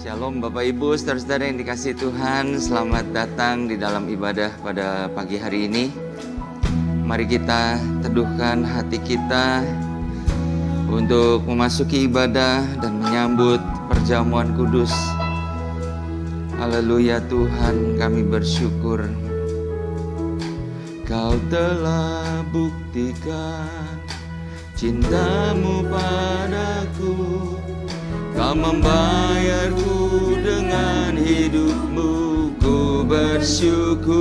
Shalom Bapak Ibu, saudara-saudara yang dikasihi Tuhan. Selamat datang di dalam ibadah pada pagi hari ini. Mari kita teduhkan hati kita untuk memasuki ibadah dan menyambut perjamuan kudus. Haleluya Tuhan, kami bersyukur Kau telah buktikan cintamu padaku. Kau membayarku dengan hidupmu, ku bersyukur.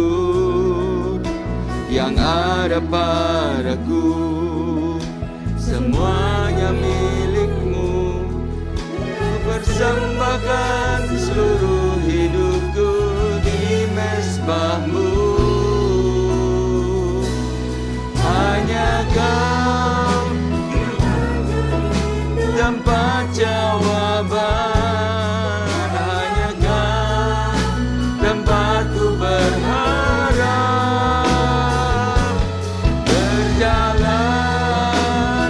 Yang ada padaku semuanya milikmu, ku persembahkan seluruh hidupku di mezbahmu. Hanya Kau tempat jawaban, hanya Kau tempatku berharap. Berjalan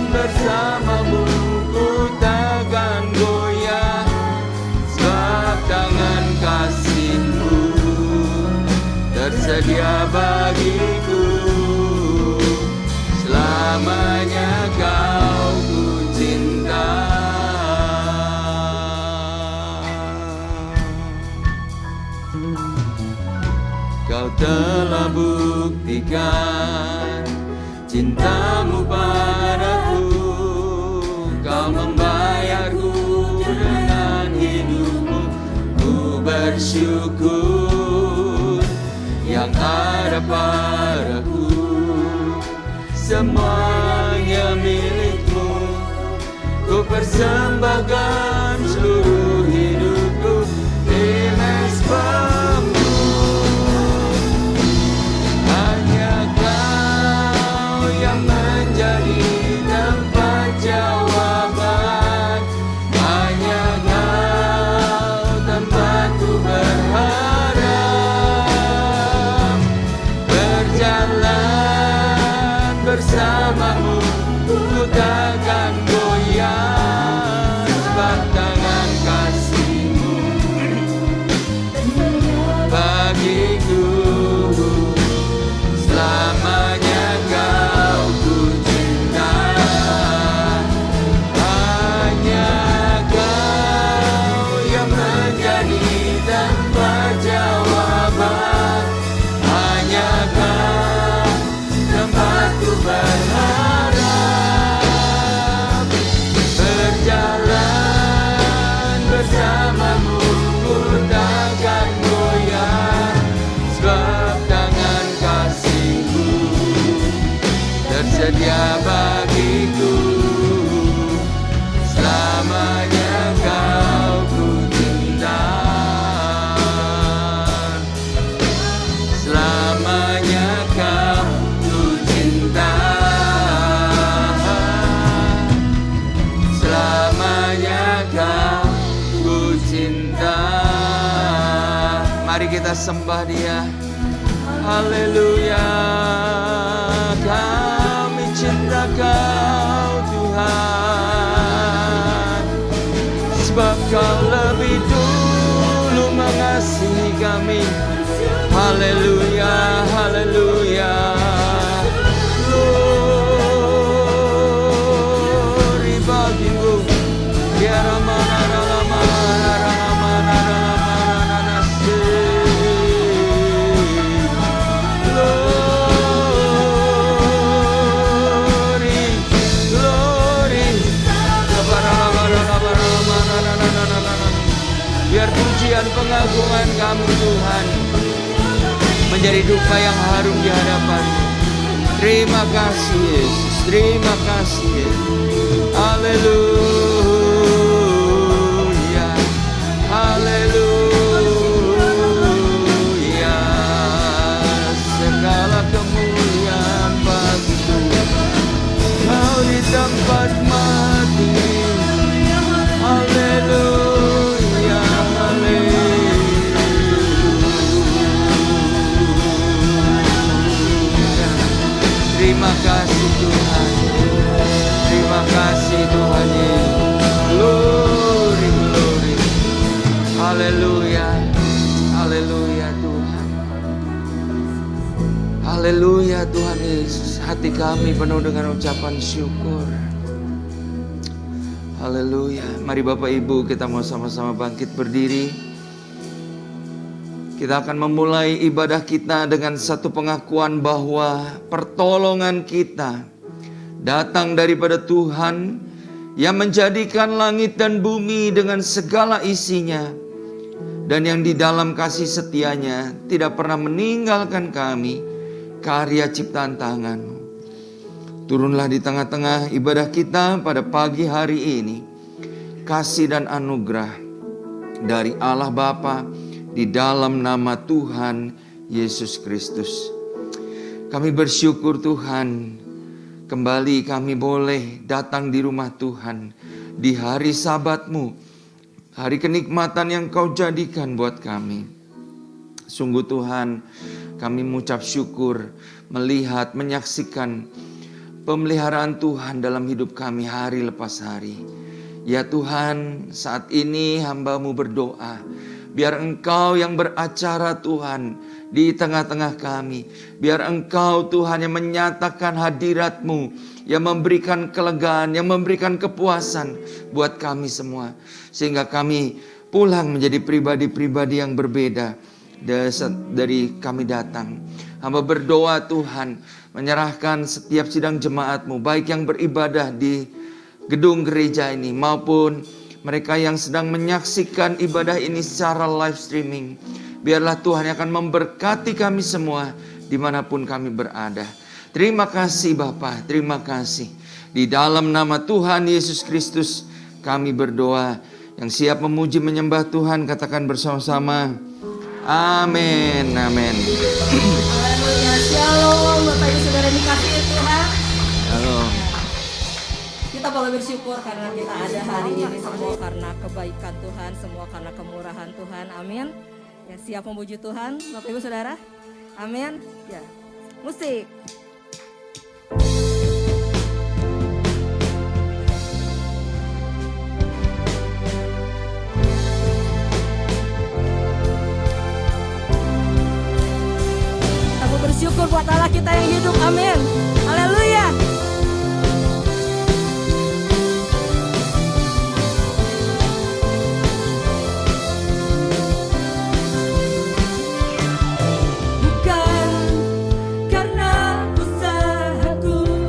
bersamamu ku takkan goyah, sebab tangan kasih-Mu tersedia bagiku. Selamanya Kau ku cinta. Kau telah buktikan cintamu padaku. Kau membayarku dengan hidupmu, ku bersyukur. Yang ada padaku semuanya milikmu, ku persembahkan seluruh hidupku di mezbahmu. Hanya Kau yang menjadi tempat jawaban, hanya Kau tempatku berharap. Berjalan bersamamu ku takkan goyah, sebab tangan kasih-Mu bagiku. Selamanya Kau ku cinta. Hanya Kau yang menjadi tempat jawaban, hanya Kau tempatku berharap. Berjalan bersamamu ku takkan goyah, sebab tangan kasih-Mu tersedia bagiku. Selamanya Kau ku cinta. Selamanya Kau ku cinta. Selamanya Kau ku cinta. Mari kita sembah Dia. Haleluya. Kami cinta Kau Tuhan, sebab Kau lebih dulu mengasihi kami. Haleluya, haleluya. Glory bagimu. Biar biar pujian pengagungan Kamu Tuhan menjadi duka yang harum di hadapan-Mu. Terima kasih Yesus, terima kasih Yesus. Haleluya, haleluya. Segala kemuliaan bagi-Mu. Kau di tempat mati. Haleluya, haleluya. Terima kasih Tuhan. Terima kasih Tuhan Haleluya Tuhan Yesus. Hati kami penuh dengan ucapan syukur. Haleluya. Mari Bapak Ibu kita mau sama-sama bangkit berdiri. Kita akan memulai ibadah kita dengan satu pengakuan bahwa pertolongan kita datang daripada Tuhan yang menjadikan langit dan bumi dengan segala isinya, dan yang di dalam kasih setianya tidak pernah meninggalkan kami, karya ciptaan tangan-Mu. Turunlah di tengah-tengah ibadah kita pada pagi hari ini, kasih dan anugerah dari Allah Bapa di dalam nama Tuhan Yesus Kristus. Kami bersyukur Tuhan, kembali kami boleh datang di rumah Tuhan di hari Sabat-Mu, hari kenikmatan yang Kau jadikan buat kami. Sungguh Tuhan, kami mengucap syukur melihat, menyaksikan pemeliharaan Tuhan dalam hidup kami hari lepas hari. Ya Tuhan, saat ini hamba-Mu berdoa, biar Engkau yang beracara Tuhan di tengah-tengah kami. Biar Engkau Tuhan yang menyatakan hadirat-Mu, yang memberikan kelegaan, yang memberikan kepuasan buat kami semua. Sehingga kami pulang menjadi pribadi-pribadi yang berbeda dari kami datang. Hamba berdoa Tuhan, menyerahkan setiap sidang jemaat-Mu, baik yang beribadah di gedung gereja ini maupun mereka yang sedang menyaksikan ibadah ini secara live streaming. Biarlah Tuhan yang akan memberkati kami semua dimanapun kami berada. Terima kasih Bapa, terima kasih. Di dalam nama Tuhan Yesus Kristus kami berdoa. Yang siap memuji menyembah Tuhan katakan bersama-sama, amin, amin. Haleluya, shalom Bapak Ibu Saudara dikasihi Tuhan. Halo. Kita boleh bersyukur karena kita ada hari ini, semua karena kebaikan Tuhan, semua karena kemurahan Tuhan, amin. Ya, siap memuji Tuhan Bapak Ibu Saudara, amin. Ya, musik. Bersyukur buat Allah kita yang hidup, amin. Haleluya. Bukan karena usahaku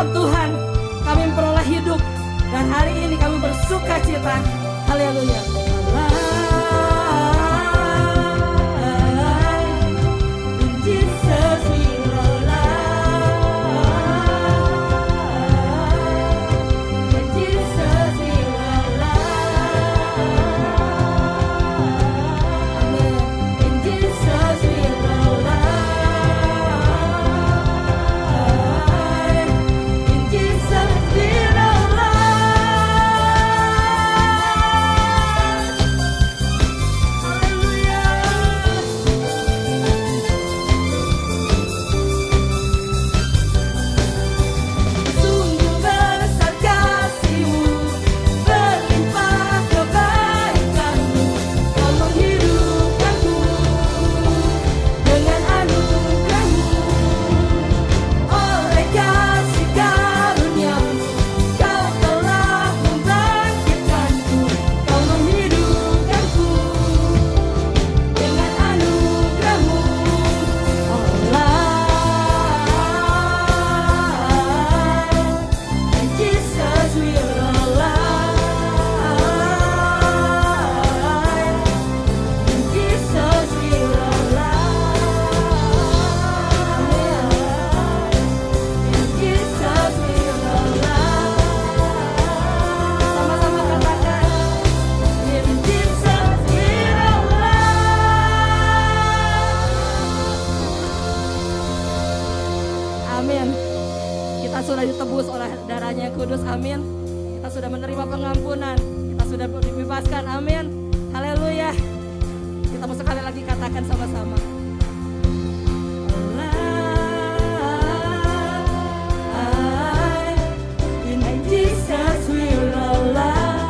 dalam Tuhan kami memperoleh hidup. Dan hari ini kami bersuka cita. Haleluya. In Jesus we rely. In Jesus we rely. Amen. In Jesus we rely. In Jesus we rely. Sungguh besar kasih-Mu, berlimpah kebaikan-Mu, Kau menghidupkanku dengan anugerah-Mu. Oleh kasih karunia-Mu, Kau telah membangkitkanku, Kau menghidupkanku dengan anugerah-Mu. In Jesus we rely. In Jesus we rely. In Jesus we rely. Sama-sama katakan. In Jesus we rely. Amin. Kita sudah ditebus oleh darahnya yang kudus, amin. Kita sudah menerima pengampunan, kita sudah dibebaskan, amin. Haleluya. Kita mau sekali lagi katakan sama-sama. In Jesus we rely.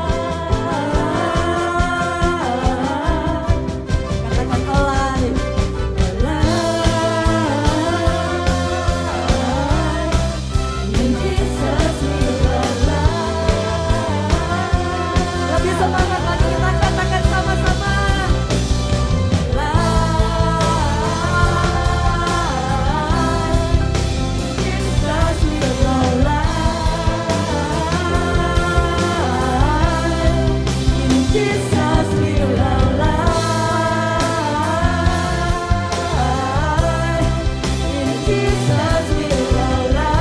Katakan alive. In Jesus we rely. Lebih semangat lagi, kita katakan sama-sama. Jesus we rely. In Jesus we rely. In Jesus we rely.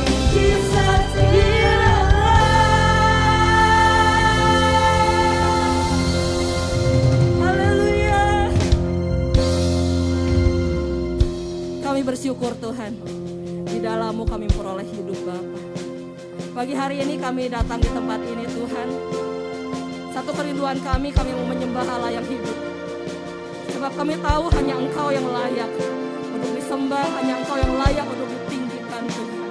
In Jesus we rely. Haleluya. Kami bersyukur Tuhan, di dalam-Mu kami memperoleh hidup Bapa. Pagi hari ini kami datang di tempat ini Tuhan. Satu kerinduan kami mau menyembah Allah yang hidup. Sebab kami tahu hanya Engkau yang layak untuk disembah, hanya Engkau yang layak untuk ditinggikan Tuhan.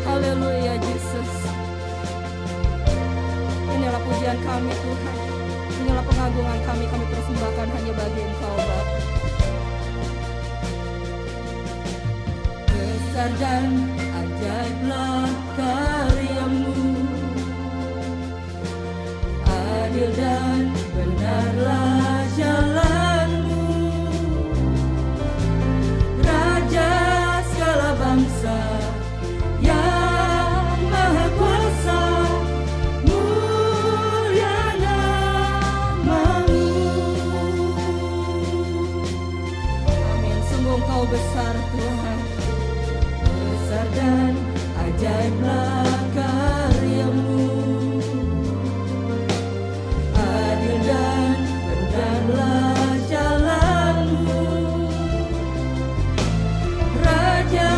Haleluya Yesus. Inilah pujian kami Tuhan. Inilah pengagungan kami persembahkan hanya bagi Engkau Bapa. Besar dan ajaiblah karya-Mu, adil dan benarlah jalan-Mu, Raja segala bangsa yang maha kuasa, mulia nama-Mu. Amin. Sungguh Engkau besar Tuhan, besar dan ajaiblah karya-Mu, adil dan benarlah jalan-Mu, Raja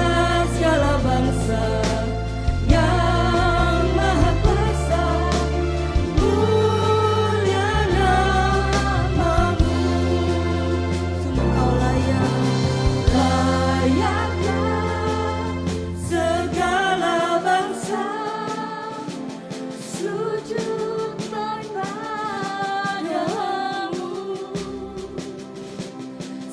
segala bangsa yang maha kuasa, mulia nama-Mu. Sungguh Engkau layaknya segala bangsa sujud kepadamu,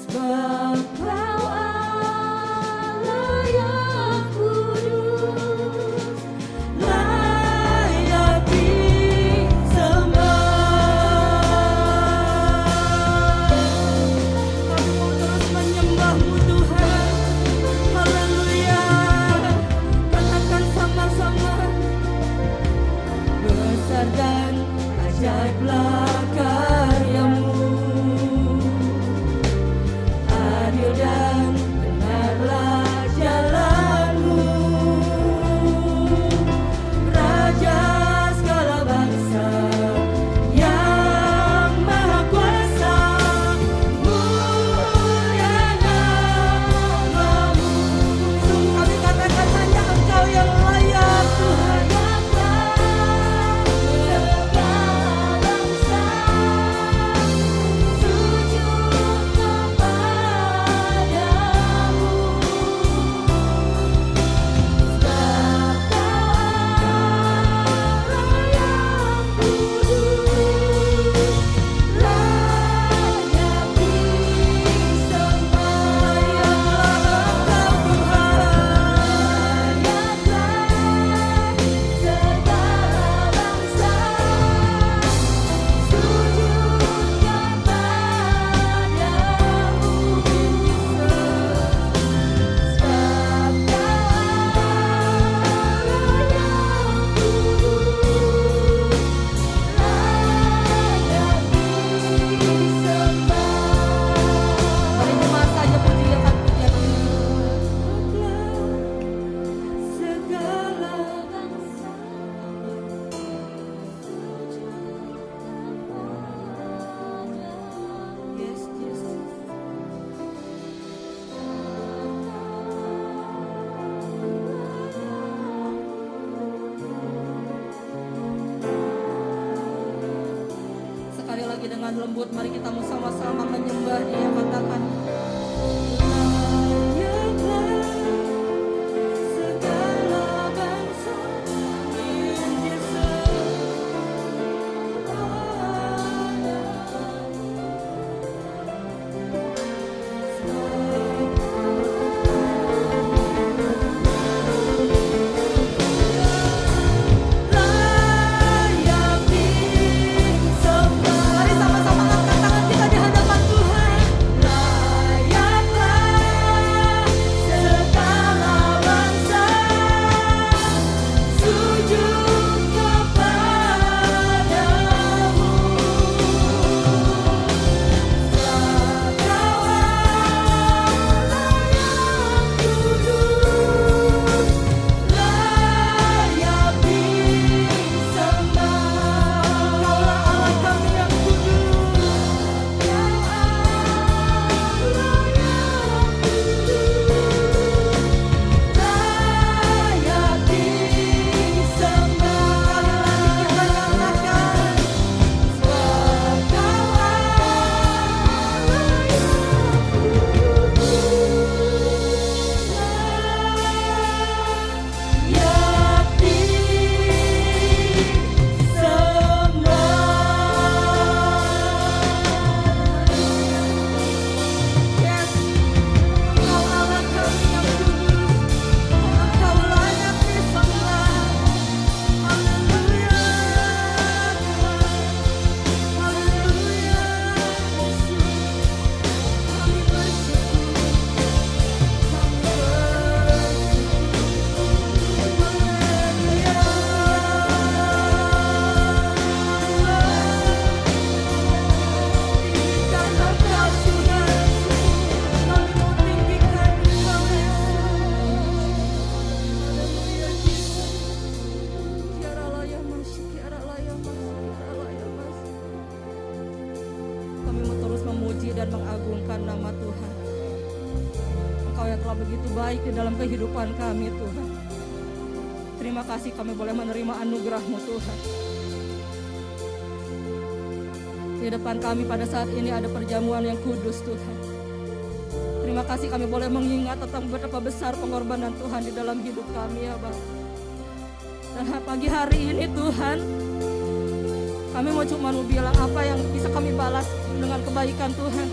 sebab Kau Allah yang kudus, layak disembah. Kami mau terus dan lembut. Mari kita mau sama-sama menyembah Dia, katakan segala bangsa in Mari sama-sama angkat tangan kita di hadapan Tuhan. dan mengagungkan nama Tuhan. Engkau yang telah begitu baik di dalam kehidupan kami, Tuhan. Terima kasih kami boleh menerima anugerah-Mu, Tuhan. Di depan kami pada saat ini ada perjamuan yang kudus, Tuhan. Terima kasih kami boleh mengingat tentang betapa besar pengorbanan Tuhan di dalam hidup kami, ya Bapa. Dan pagi hari ini, Tuhan, kami mau cuma bilang apa yang bisa kami balas dengan kebaikan Tuhan.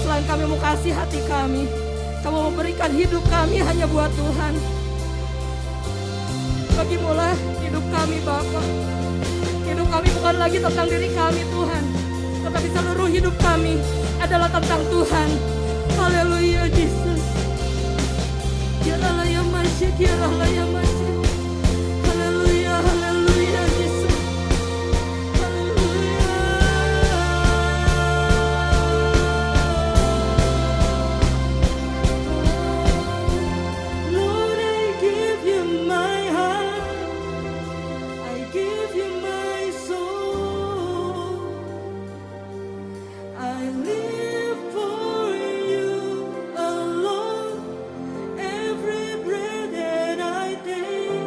Selain kami mau kasih hati kami, kamu mau berikan hidup kami hanya buat Tuhan. Bagimulah hidup kami, Bapa. Hidup kami bukan lagi tentang diri kami, Tuhan, tetapi seluruh hidup kami adalah tentang Tuhan. Haleluya, Yesus. Kialah ya masih, kialah ya masih. Haleluya, haleluya, Yesus. Haleluya. Lord, I give you my heart. I give you my soul. I live for you alone. Every breath that I take,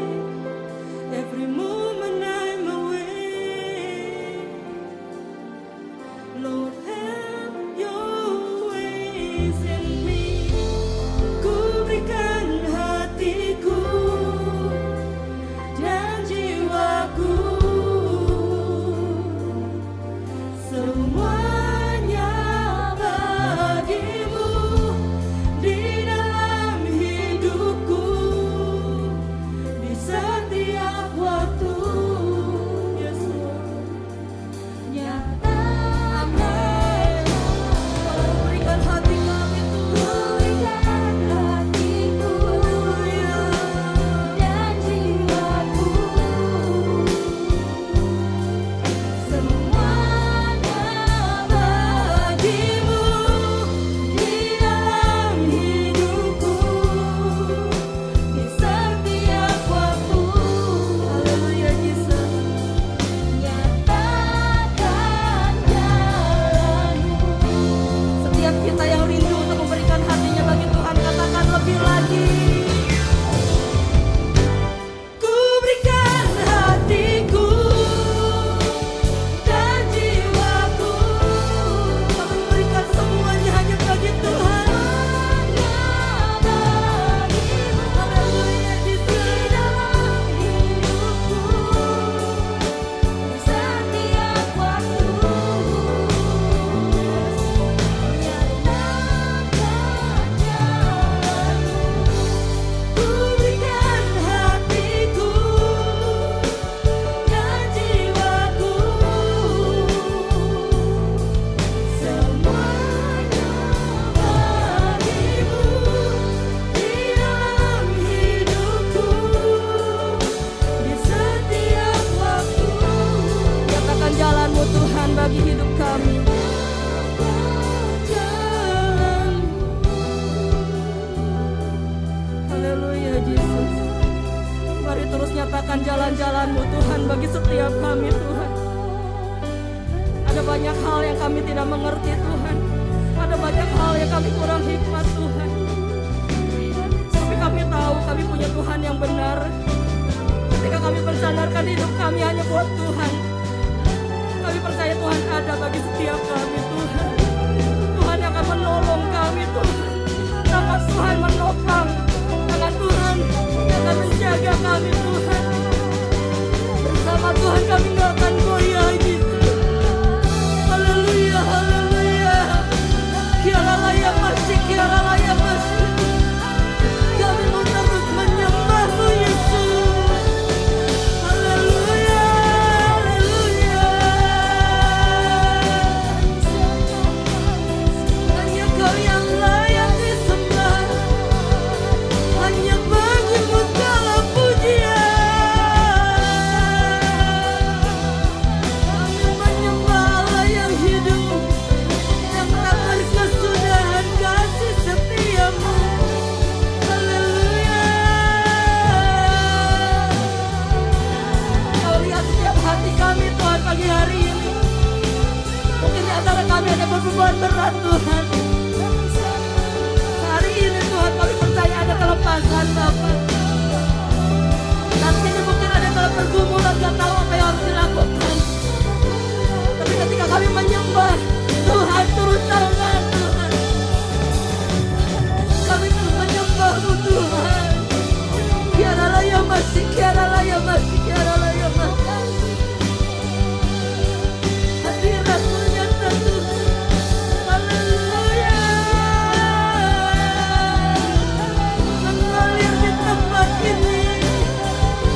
every moment I'm awake. Lord, have your ways in me. Ku berikan hatiku dan jiwaku, semuanya bagimu di dalam hidupku, di setiap waktu. Yesus, nyata amin. Tolong berikan hati kami, Tuhan. kebenaran-Mu Tuhan bagi setiap kami Tuhan. Ada banyak hal yang kami tidak mengerti Tuhan. Ada banyak hal yang kami kurang hikmat Tuhan. Tapi kami tahu kami punya Tuhan yang benar. Ketika kami mensandarkan hidup kami hanya buat Tuhan, kami percaya Tuhan ada bagi setiap kami Tuhan. Tuhan yang akan menolong kami Tuhan. Tangan Tuhan menopang, tangan Tuhan yang akan menjaga kami Tuhan. Bersama Tuhan kami gak akan goyah gitu. Haleluya, haleluya. Kiaralah yang masih, kiaralah yang masih. Kami mau terus menyembah-Mu Yesus. Haleluya, haleluya. Hanya Kau yang layak disembah. Hanya bagi-Mu segala pujian. Kami menyembah Allah yang hidup, yang tak berkesudahan kasih setia-Mu. Haleluya. Kau lihat setiap hati kami Tuhan pagi hari ini. Mungkin di antara kami ada beban berat Tuhan. Hari ini Tuhan kami percaya ada kelepasan Bapa. Nanti ini mungkin ada dalam pergumulan gak tahu apa yang harus dilakukan. Tapi ketika kami menyembah, Tuhan turun tangan Tuhan. Kami terus menyembah-Mu Tuhan. Kiaralah yang masih, kiaralah yang masih, kiaralah yang masih. Hadirat-Mu nyata Tuhan. Haleluya. Mengalir di tempat ini,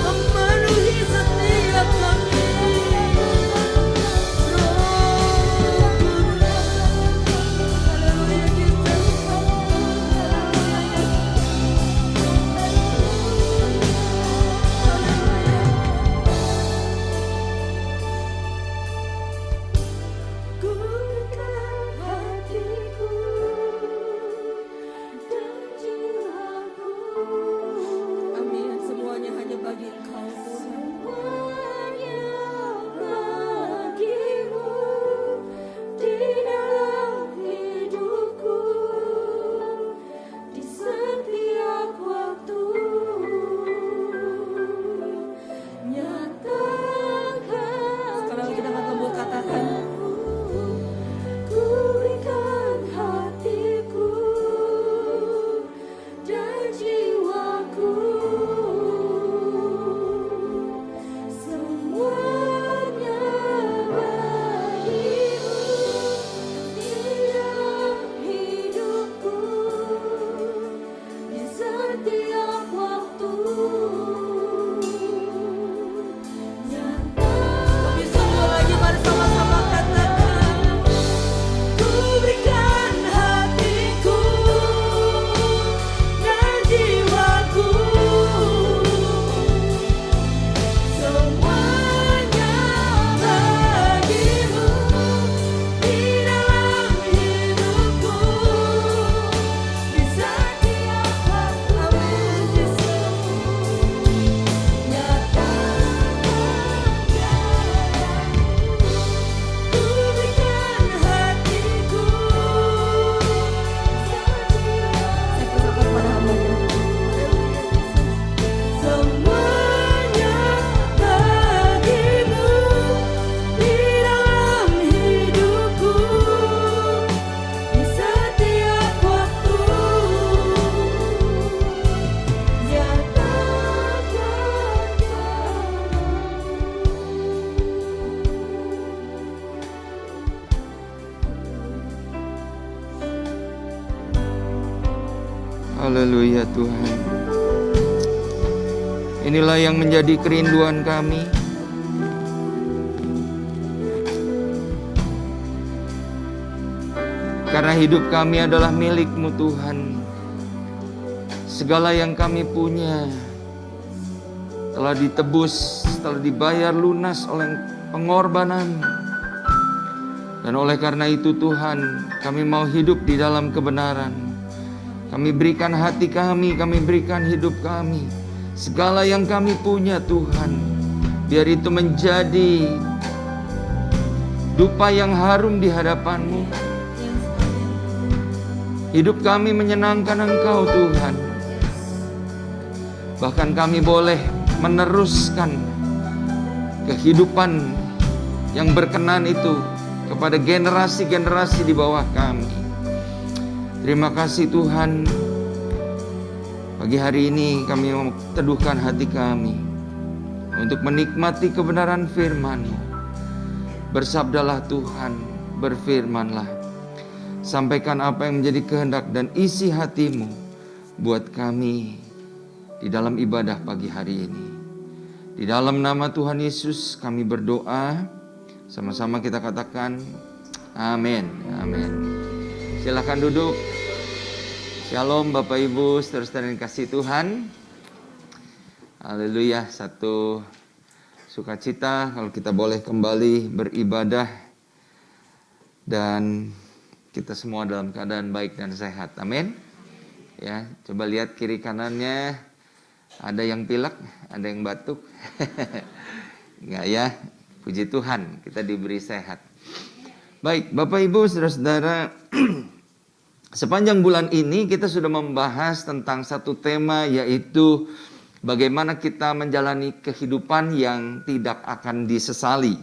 memenuhi setiap kami. Roh Kudus. Haleluya Yesus. Ku berikan hatiku dan jiwaku. Amin. Semuanya hanya bagi Engkau Tuhan. Semuanya bagi-Mu di dalam hidupku, di setiap waktu. Nyatakan. Sekarang kita akan lembut katakan. Ku berikan hatiku dan jiwaku, semuanya bagi-Mu di dalam hidupku, di setiap waktu. Tapi sekali lagi mari sama-sama katakan. Ku berikan hatiku dan jiwaku, semuanya bagi-Mu di dalam hidupku, di setiap waktu. Amin Yesus. Nyatakan ku berikan hatiku. Saya persilakan pada hamba-Nya. Semuanya bagi-Mu di dalam hidupku, di setiap waktu. Haleluya Tuhan. Inilah yang menjadi kerinduan kami. Karena hidup kami adalah milik-Mu Tuhan. Segala yang kami punya telah ditebus, telah dibayar lunas oleh pengorbanan. Dan oleh karena itu Tuhan, kami mau hidup di dalam kebenaran. Kami berikan hati kami berikan hidup kami. Segala yang kami punya Tuhan, Biar itu menjadi dupa yang harum di hadapan-Mu. Hidup kami menyenangkan Engkau Tuhan. Bahkan kami boleh meneruskan kehidupan yang berkenan itu kepada generasi-generasi di bawah kami. Terima kasih Tuhan. Pagi hari ini kami mau teduhkan hati kami untuk menikmati kebenaran firman-Mu. Bersabdalah Tuhan, berfirmanlah. Sampaikan apa yang menjadi kehendak dan isi hati-Mu buat kami di dalam ibadah pagi hari ini. Di dalam nama Tuhan Yesus kami berdoa. Sama-sama kita katakan amin. Amin. Silakan duduk. Shalom Bapak Ibu, saudara-saudara yang kasih Tuhan. Haleluya, satu sukacita kalau kita boleh kembali beribadah dan kita semua dalam keadaan baik dan sehat. Amin. Ya, coba lihat kiri kanannya, ada yang pilek, ada yang batuk. Enggak ya? Puji Tuhan, kita diberi sehat. Baik, Bapak Ibu, saudara-saudara, sepanjang bulan ini kita sudah membahas tentang satu tema, yaitu bagaimana kita menjalani kehidupan yang tidak akan disesali.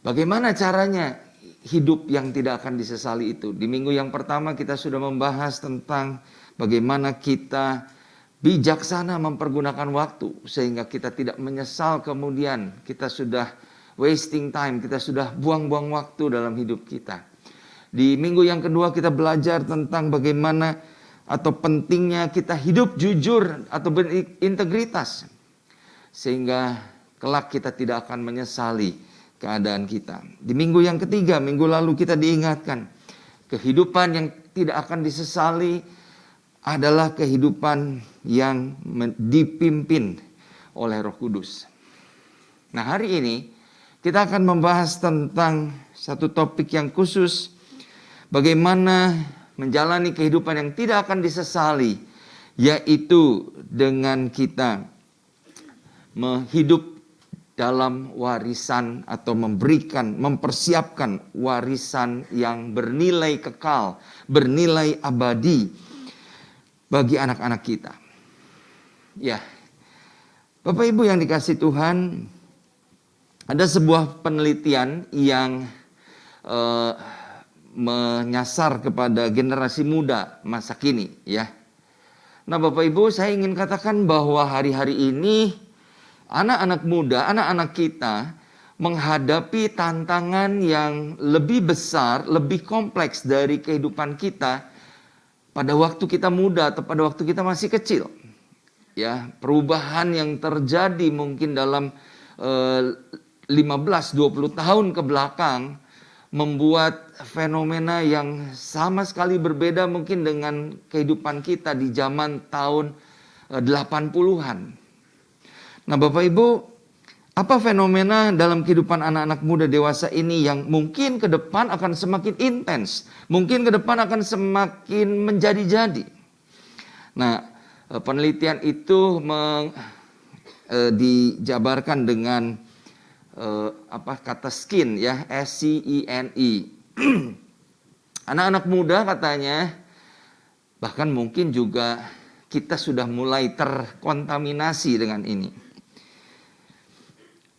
Bagaimana caranya hidup yang tidak akan disesali itu? Di minggu yang pertama kita sudah membahas tentang bagaimana kita bijaksana mempergunakan waktu sehingga kita tidak menyesal kemudian kita sudah wasting time, kita sudah buang-buang waktu dalam hidup kita. Di minggu yang kedua kita belajar tentang bagaimana atau pentingnya kita hidup jujur atau berintegritas sehingga kelak kita tidak akan menyesali keadaan kita. Di minggu yang ketiga, minggu lalu kita diingatkan kehidupan yang tidak akan disesali adalah kehidupan yang dipimpin oleh Roh Kudus. Nah, hari ini kita akan membahas tentang satu topik yang khusus, bagaimana menjalani kehidupan yang tidak akan disesali, yaitu dengan kita hidup dalam warisan atau mempersiapkan warisan yang bernilai kekal, bernilai abadi bagi anak-anak kita. Ya, Bapak Ibu yang dikasih Tuhan, ada sebuah penelitian yang menyasar kepada generasi muda masa kini, ya. Nah, Bapak Ibu, saya ingin katakan bahwa hari-hari ini anak-anak muda, anak-anak kita menghadapi tantangan yang lebih besar, lebih kompleks dari kehidupan kita pada waktu kita muda atau pada waktu kita masih kecil. Ya, perubahan yang terjadi mungkin dalam 15-20 tahun ke belakang membuat fenomena yang sama sekali berbeda mungkin dengan kehidupan kita di zaman tahun 80-an. Nah, Bapak Ibu, apa fenomena dalam kehidupan anak-anak muda dewasa ini yang mungkin ke depan akan semakin intens, mungkin ke depan akan semakin menjadi-jadi. Nah, penelitian itu dijabarkan dengan kata SKIN, ya, SCINE. Anak-anak muda katanya, bahkan mungkin juga kita sudah mulai terkontaminasi dengan ini.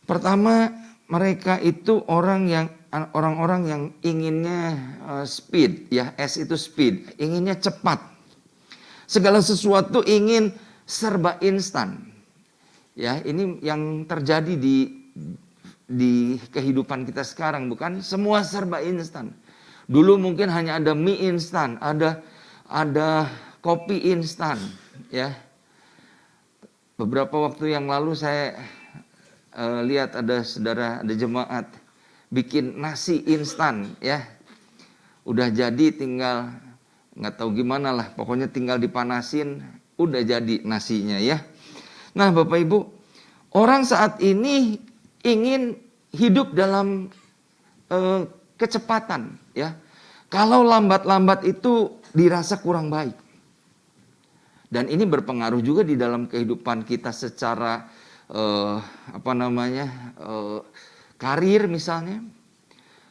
Pertama, mereka itu orang-orang yang inginnya speed, ya, S itu speed, inginnya cepat. Segala sesuatu ingin serba instan. Ya, ini yang terjadi di kehidupan kita sekarang, bukan? Semua serba instan. Dulu mungkin hanya ada mie instan, ada kopi instan, ya. Beberapa waktu yang lalu saya lihat ada saudara, ada jemaat bikin nasi instan, ya. Udah jadi, tinggal nggak tahu gimana lah, pokoknya tinggal dipanasin, udah jadi nasinya, ya. Nah, Bapak Ibu, orang saat ini ingin hidup dalam kecepatan, ya. Kalau lambat-lambat itu dirasa kurang baik. Dan ini berpengaruh juga di dalam kehidupan kita secara karir misalnya.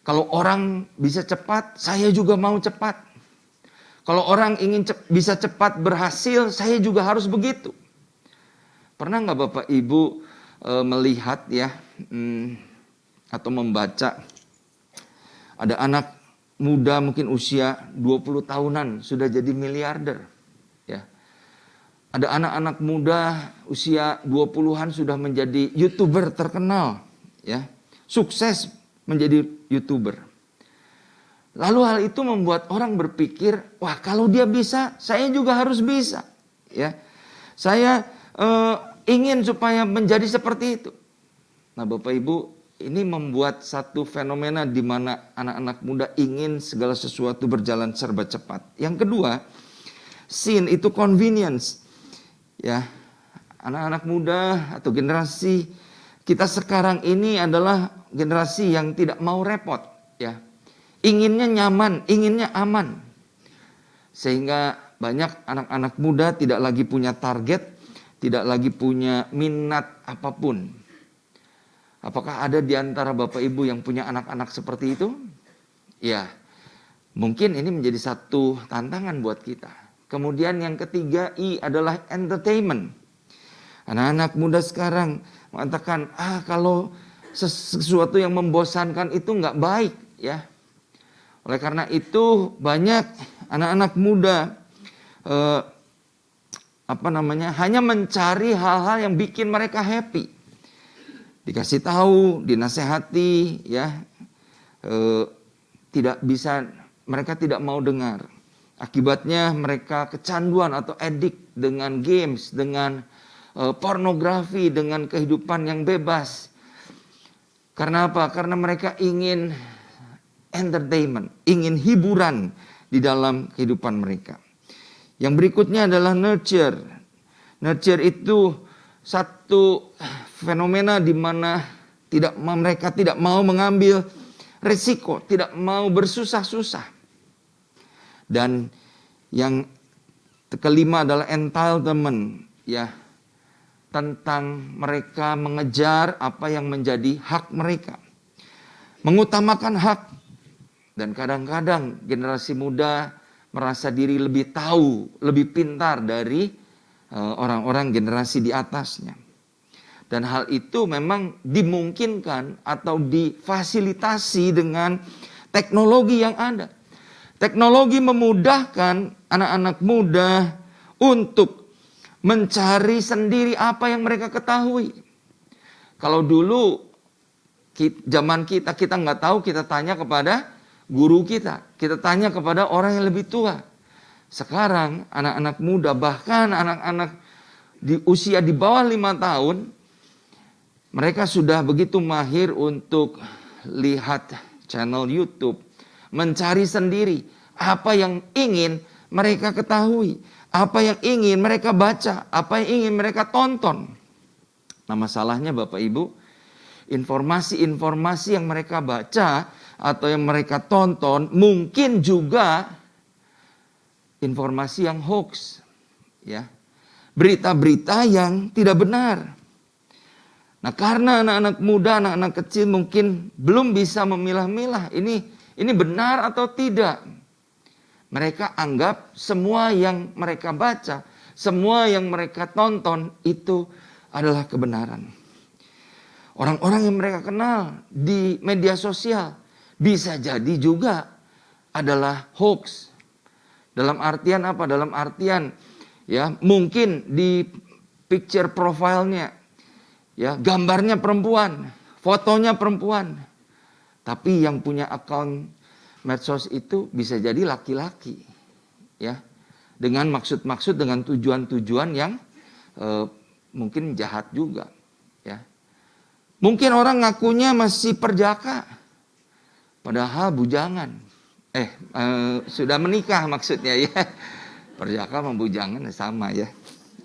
Kalau orang bisa cepat, saya juga mau cepat. Kalau orang ingin bisa cepat berhasil, saya juga harus begitu. Pernah nggak Bapak Ibu melihat ya, atau membaca, ada anak muda mungkin usia 20 tahunan sudah jadi miliarder. Ya. Ada anak-anak muda usia 20-an sudah menjadi YouTuber terkenal. Ya. Sukses menjadi YouTuber. Lalu hal itu membuat orang berpikir, wah kalau dia bisa, saya juga harus bisa. Ya, saya ingin supaya menjadi seperti itu. Nah Bapak Ibu, ini membuat satu fenomena di mana anak-anak muda ingin segala sesuatu berjalan serba cepat. Yang kedua, sin itu convenience. Ya, anak-anak muda atau generasi kita sekarang ini adalah generasi yang tidak mau repot. Ya. Inginnya nyaman, inginnya aman. Sehingga banyak anak-anak muda tidak lagi punya target, tidak lagi punya minat apapun. Apakah ada di antara Bapak Ibu yang punya anak-anak seperti itu? Ya, mungkin ini menjadi satu tantangan buat kita. Kemudian yang ketiga, I adalah entertainment. Anak-anak muda sekarang mengatakan, kalau sesuatu yang membosankan itu nggak baik, ya. Oleh karena itu banyak anak-anak muda hanya mencari hal-hal yang bikin mereka happy. Dikasih tahu, dinasehati, ya, tidak bisa, mereka tidak mau dengar. Akibatnya mereka kecanduan atau edik dengan games, dengan pornografi, dengan kehidupan yang bebas. Karena apa? Karena mereka ingin entertainment, ingin hiburan di dalam kehidupan mereka. Yang berikutnya adalah nurture. Nurture itu satu fenomena di mana mereka tidak mau mengambil resiko, tidak mau bersusah-susah. Dan yang kelima adalah entitlement, ya, tentang mereka mengejar apa yang menjadi hak mereka. Mengutamakan hak. Dan kadang-kadang generasi muda merasa diri lebih tahu, lebih pintar dari orang-orang generasi di atasnya. Dan hal itu memang dimungkinkan atau difasilitasi dengan teknologi yang ada. Teknologi memudahkan anak-anak muda untuk mencari sendiri apa yang mereka ketahui. Kalau dulu zaman kita nggak tahu, kita tanya kepada guru kita tanya kepada orang yang lebih tua. Sekarang anak-anak muda, bahkan anak-anak di usia di bawah 5 tahun, mereka sudah begitu mahir untuk lihat channel YouTube, mencari sendiri apa yang ingin mereka ketahui, apa yang ingin mereka baca, apa yang ingin mereka tonton. Nah masalahnya Bapak Ibu, informasi-informasi yang mereka baca atau yang mereka tonton mungkin juga informasi yang hoax, ya, berita-berita yang tidak benar. Nah karena anak-anak muda, anak-anak kecil mungkin belum bisa memilah-milah ini benar atau tidak. Mereka anggap semua yang mereka baca, semua yang mereka tonton itu adalah kebenaran. Orang-orang yang mereka kenal di media sosial bisa jadi juga adalah hoax. Dalam artian apa? Dalam artian ya mungkin di picture profile-nya ya gambarnya perempuan, fotonya perempuan. Tapi yang punya akun medsos itu bisa jadi laki-laki. Ya. Dengan maksud-maksud, dengan tujuan-tujuan yang mungkin jahat juga, ya. Mungkin orang ngakunya masih perjaka, padahal bujangan. Sudah menikah maksudnya ya. Perjaka sama bujangan sama ya.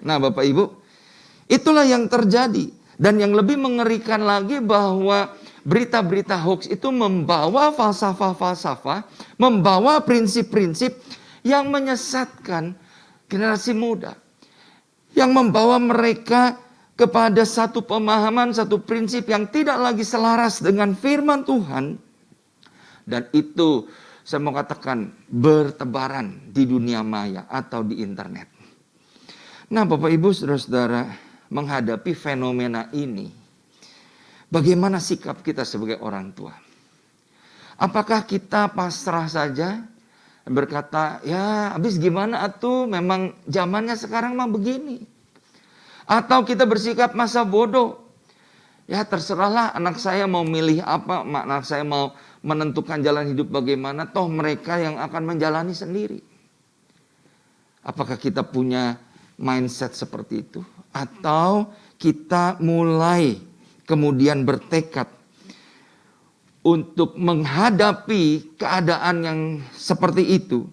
Nah Bapak Ibu, itulah yang terjadi. Dan yang lebih mengerikan lagi bahwa berita-berita hoax itu membawa falsafah-falsafah, membawa prinsip-prinsip yang menyesatkan generasi muda. Yang membawa mereka kepada satu pemahaman, satu prinsip yang tidak lagi selaras dengan firman Tuhan. Dan itu saya mau katakan bertebaran di dunia maya atau di internet. Nah Bapak Ibu Saudara-saudara, menghadapi fenomena ini, bagaimana sikap kita sebagai orang tua? Apakah kita pasrah saja berkata, ya habis gimana atuh, memang zamannya sekarang mah begini. Atau kita bersikap masa bodoh. Ya terserahlah anak saya mau milih apa, anak saya mau menentukan jalan hidup bagaimana, toh mereka yang akan menjalani sendiri. Apakah kita punya mindset seperti itu? Atau kita mulai kemudian bertekad untuk menghadapi keadaan yang seperti itu.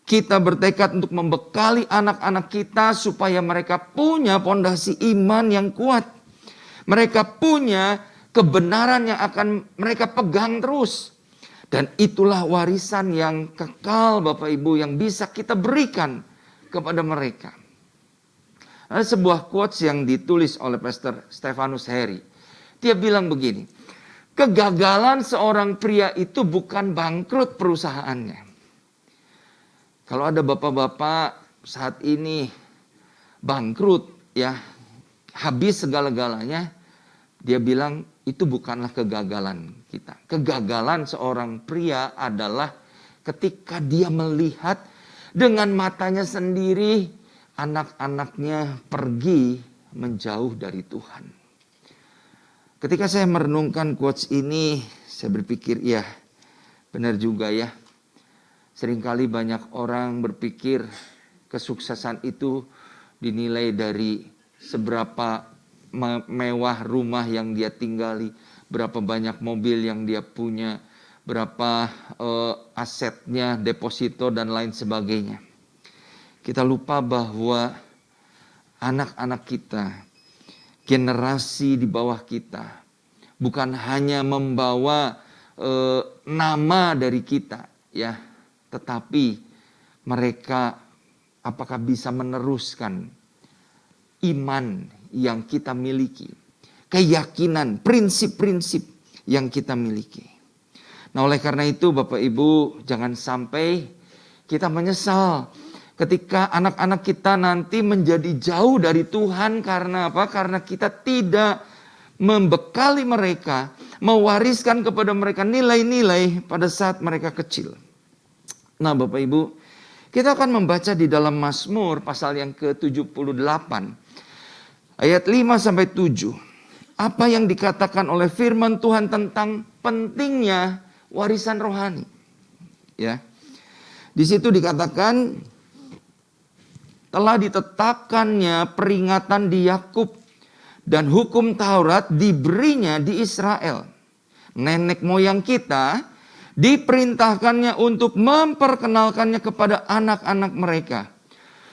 Kita bertekad untuk membekali anak-anak kita supaya mereka punya pondasi iman yang kuat. Mereka punya kebenaran yang akan mereka pegang terus. Dan itulah warisan yang kekal Bapak Ibu yang bisa kita berikan kepada mereka. Ada sebuah quotes yang ditulis oleh Pastor Stefanus Harry. Dia bilang begini, kegagalan seorang pria itu bukan bangkrut perusahaannya. Kalau ada bapak-bapak saat ini bangkrut ya, habis segala-galanya, dia bilang itu bukanlah kegagalan kita. Kegagalan seorang pria adalah ketika dia melihat dengan matanya sendiri anak-anaknya pergi menjauh dari Tuhan. Ketika saya merenungkan quotes ini, saya berpikir ya benar juga ya. Seringkali banyak orang berpikir kesuksesan itu dinilai dari seberapa mewah rumah yang dia tinggali, berapa banyak mobil yang dia punya, berapa asetnya, deposito dan lain sebagainya. Kita lupa bahwa anak-anak kita, generasi di bawah kita, bukan hanya membawa nama dari kita, ya, tetapi mereka apakah bisa meneruskan iman yang kita miliki, keyakinan, prinsip-prinsip yang kita miliki. Nah, oleh karena itu Bapak Ibu, jangan sampai kita menyesal ketika anak-anak kita nanti menjadi jauh dari Tuhan. Karena apa? Karena kita tidak membekali mereka, mewariskan kepada mereka nilai-nilai pada saat mereka kecil. Nah Bapak Ibu, kita akan membaca di dalam Mazmur pasal yang ke-78. Ayat 5-7. Apa yang dikatakan oleh firman Tuhan tentang pentingnya warisan rohani. Ya. Di situ dikatakan telah ditetapkannya peringatan di Yakub dan hukum Taurat diberinya di Israel. Nenek moyang kita diperintahkannya untuk memperkenalkannya kepada anak-anak mereka,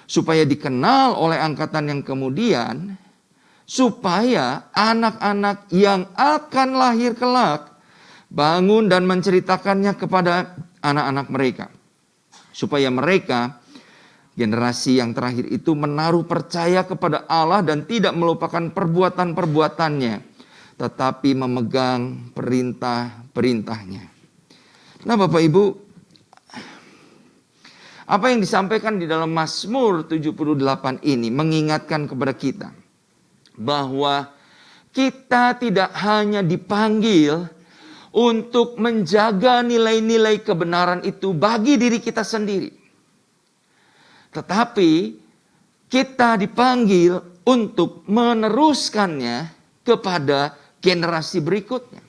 supaya dikenal oleh angkatan yang kemudian, supaya anak-anak yang akan lahir kelak bangun dan menceritakannya kepada anak-anak mereka, supaya mereka, generasi yang terakhir itu, menaruh percaya kepada Allah dan tidak melupakan perbuatan-perbuatannya, tetapi memegang perintah-perintahnya. Nah Bapak Ibu, apa yang disampaikan di dalam Mazmur 78 ini mengingatkan kepada kita bahwa kita tidak hanya dipanggil untuk menjaga nilai-nilai kebenaran itu bagi diri kita sendiri, tetapi kita dipanggil untuk meneruskannya kepada generasi berikutnya.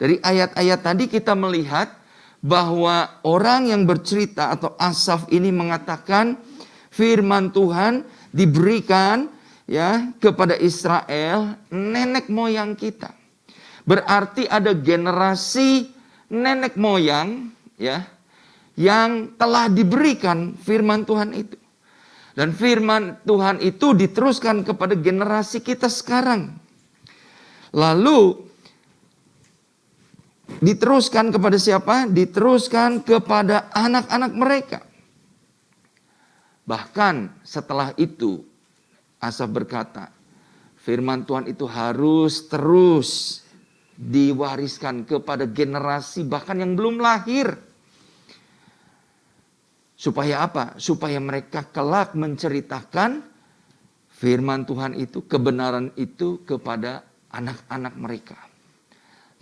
Dari ayat-ayat tadi kita melihat bahwa orang yang bercerita atau Asaf ini mengatakan firman Tuhan diberikan ya kepada Israel, nenek moyang kita. Berarti ada generasi nenek moyang ya yang telah diberikan firman Tuhan itu. Dan firman Tuhan itu diteruskan kepada generasi kita sekarang. Lalu diteruskan kepada siapa? Diteruskan kepada anak-anak mereka. Bahkan setelah itu Asaf berkata, Firman Tuhan itu harus terus diwariskan kepada generasi bahkan yang belum lahir. Supaya apa? Supaya mereka kelak menceritakan firman Tuhan itu, kebenaran itu kepada anak-anak mereka.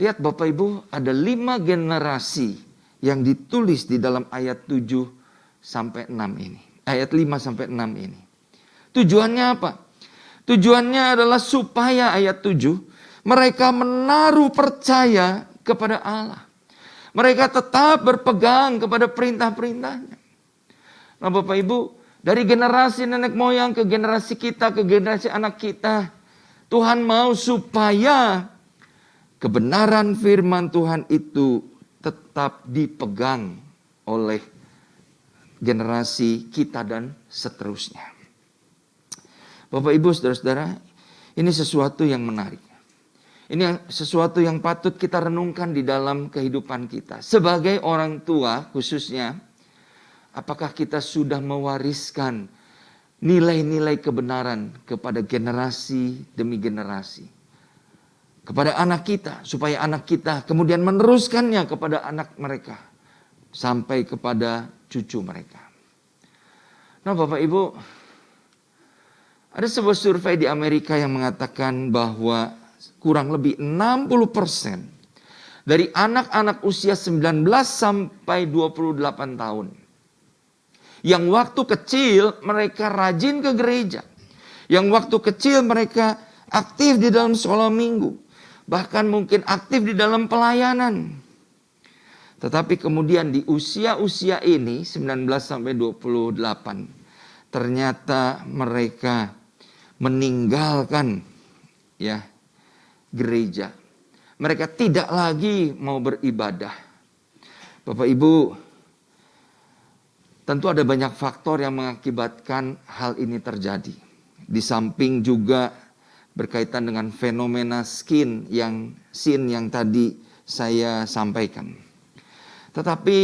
Lihat Bapak Ibu, ada 5 generasi yang ditulis di dalam ayat 7 sampai 6 ini. Ayat 5 sampai 6 ini. Tujuannya apa? Tujuannya adalah supaya ayat 7, mereka menaruh percaya kepada Allah. Mereka tetap berpegang kepada perintah-perintahnya. Nah Bapak Ibu, dari generasi nenek moyang ke generasi kita, ke generasi anak kita, Tuhan mau supaya kebenaran firman Tuhan itu tetap dipegang oleh generasi kita dan seterusnya. Bapak Ibu, saudara-saudara, ini sesuatu yang menarik. Ini sesuatu yang patut kita renungkan di dalam kehidupan kita. Sebagai orang tua khususnya, apakah kita sudah mewariskan nilai-nilai kebenaran kepada generasi demi generasi? Kepada anak kita, supaya anak kita kemudian meneruskannya kepada anak mereka. Sampai kepada cucu mereka. Nah Bapak Ibu, ada sebuah survei di Amerika yang mengatakan bahwa kurang lebih 60% dari anak-anak usia 19 sampai 28 tahun. Yang waktu kecil mereka rajin ke gereja. Yang waktu kecil mereka aktif di dalam sekolah minggu. Bahkan mungkin aktif di dalam pelayanan. Tetapi kemudian di usia-usia ini 19 sampai 28 ternyata mereka meninggalkan gereja. Mereka tidak lagi mau beribadah. Bapak Ibu, tentu ada banyak faktor yang mengakibatkan hal ini terjadi. Di samping juga berkaitan dengan fenomena sin yang tadi saya sampaikan. Tetapi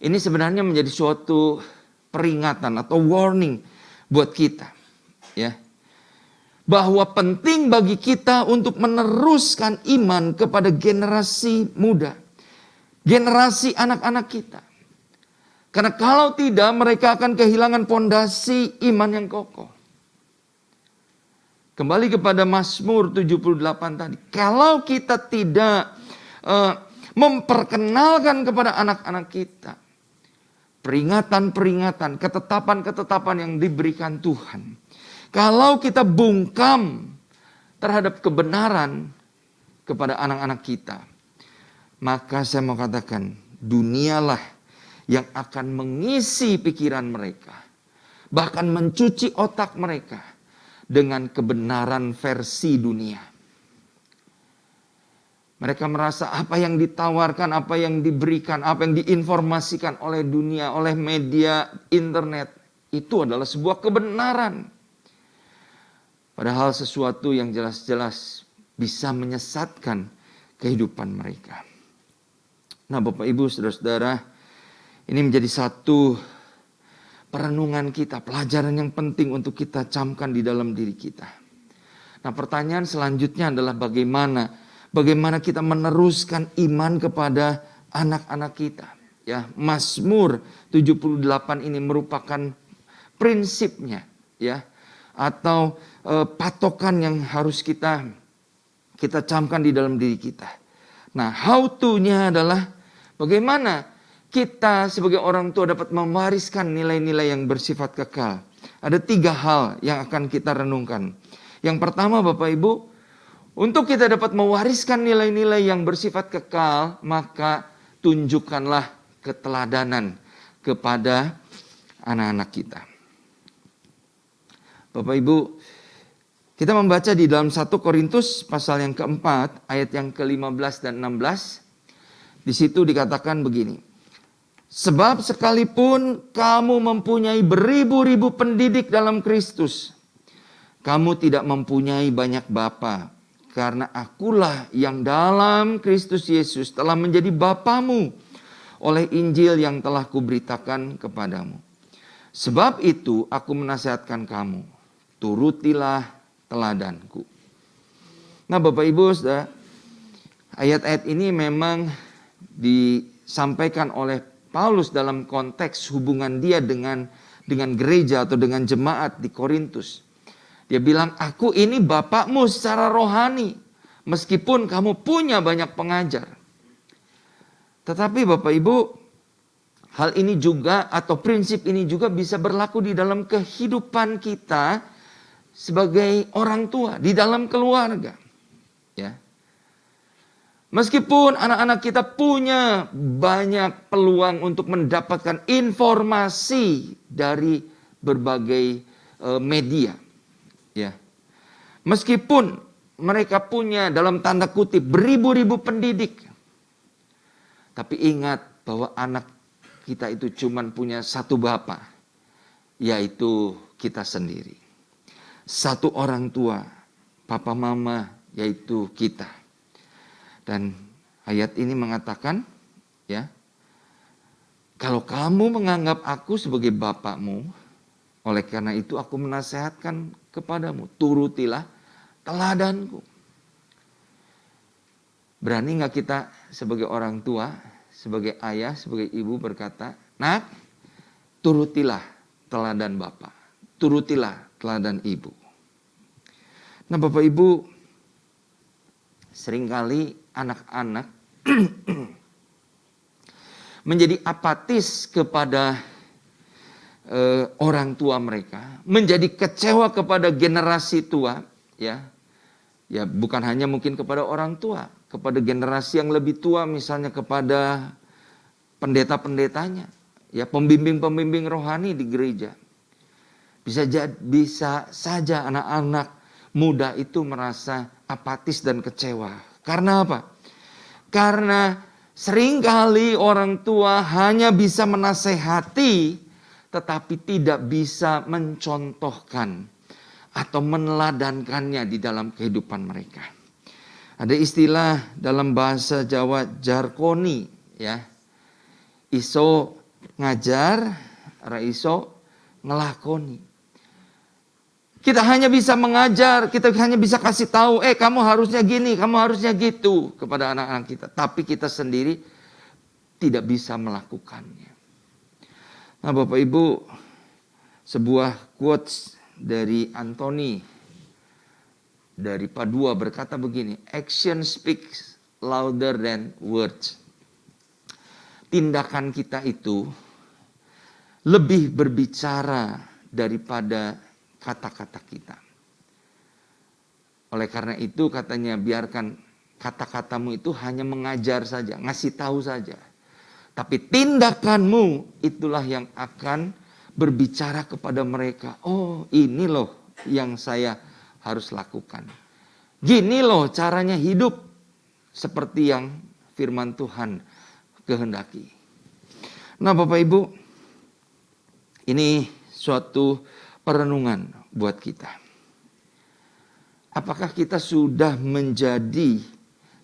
ini sebenarnya menjadi suatu peringatan atau warning buat kita, ya. Bahwa penting bagi kita untuk meneruskan iman kepada generasi muda, generasi anak-anak kita. Karena kalau tidak mereka akan kehilangan pondasi iman yang kokoh. Kembali kepada Mazmur 78 tadi. Kalau kita tidak memperkenalkan kepada anak-anak kita peringatan-peringatan, ketetapan-ketetapan yang diberikan Tuhan. Kalau kita bungkam terhadap kebenaran kepada anak-anak kita, maka saya mau katakan dunialah yang akan mengisi pikiran mereka, bahkan mencuci otak mereka dengan kebenaran versi dunia. Mereka merasa apa yang ditawarkan, apa yang diberikan, apa yang diinformasikan oleh dunia, oleh media, internet, itu adalah sebuah kebenaran. Padahal sesuatu yang jelas-jelas bisa menyesatkan kehidupan mereka. Nah Bapak Ibu, saudara-saudara, ini menjadi satu perenungan kita, pelajaran yang penting untuk kita camkan di dalam diri kita. Nah pertanyaan selanjutnya adalah bagaimana kita meneruskan iman kepada anak-anak kita. Ya, Mazmur 78 ini merupakan prinsipnya, ya, atau patokan yang harus kita camkan di dalam diri kita. Nah, how to-nya adalah bagaimana kita sebagai orang tua dapat mewariskan nilai-nilai yang bersifat kekal. Ada 3 hal yang akan kita renungkan. Yang pertama Bapak Ibu, untuk kita dapat mewariskan nilai-nilai yang bersifat kekal, maka tunjukkanlah keteladanan kepada anak-anak kita. Bapak Ibu, kita membaca di dalam 1 Korintus pasal yang keempat, ayat yang ke-15 dan 16. Di situ dikatakan begini. Sebab sekalipun kamu mempunyai beribu-ribu pendidik dalam Kristus, kamu tidak mempunyai banyak bapa. Karena akulah yang dalam Kristus Yesus telah menjadi bapamu oleh Injil yang telah kuberitakan kepadamu. Sebab itu aku menasihatkan kamu, turutilah teladanku. Nah Bapak Ibu, Saudara, ayat-ayat ini memang disampaikan oleh Paulus dalam konteks hubungan dia dengan gereja atau dengan jemaat di Korintus. Dia bilang, aku ini bapakmu secara rohani, meskipun kamu punya banyak pengajar. Tetapi Bapak Ibu, hal ini juga atau prinsip ini juga bisa berlaku di dalam kehidupan kita sebagai orang tua, di dalam keluarga. Ya. Meskipun anak-anak kita punya banyak peluang untuk mendapatkan informasi dari berbagai media. Ya. Meskipun mereka punya dalam tanda kutip beribu-ribu pendidik. Tapi ingat bahwa anak kita itu cuma punya satu bapa, yaitu kita sendiri. Satu orang tua, papa mama, yaitu kita. Dan ayat ini mengatakan, ya, kalau kamu menganggap aku sebagai bapakmu, oleh karena itu aku menasehatkan kepadamu, turutilah teladanku. Berani nggak kita sebagai orang tua, sebagai ayah, sebagai ibu berkata, nak, turutilah teladan bapak, turutilah teladan ibu. Nah Bapak Ibu, seringkali anak-anak menjadi apatis kepada orang tua mereka, menjadi kecewa kepada generasi tua, ya bukan hanya mungkin kepada orang tua, kepada generasi yang lebih tua, misalnya kepada pendeta-pendetanya, ya pembimbing-pembimbing rohani di gereja. Bisa saja anak-anak muda itu merasa apatis dan kecewa. Karena apa? Karena seringkali orang tua hanya bisa menasehati, tetapi tidak bisa mencontohkan atau meneladankannya di dalam kehidupan mereka. Ada istilah dalam bahasa Jawa jarkoni, ya. Iso ngajar, ra iso ngelakoni. Kita hanya bisa mengajar, kita hanya bisa kasih tahu, kamu harusnya gini, kamu harusnya gitu kepada anak-anak kita. Tapi kita sendiri tidak bisa melakukannya. Nah Bapak Ibu, sebuah quotes dari Anthony dari Padua berkata begini, action speaks louder than words. Tindakan kita itu lebih berbicara daripada kata-kata kita. Oleh karena itu katanya biarkan kata-katamu itu hanya mengajar saja, ngasih tahu saja. Tapi tindakanmu itulah yang akan berbicara kepada mereka. Oh ini loh yang saya harus lakukan. Gini loh caranya hidup seperti yang firman Tuhan kehendaki. Nah Bapak Ibu, ini suatu perenungan buat kita. Apakah kita sudah menjadi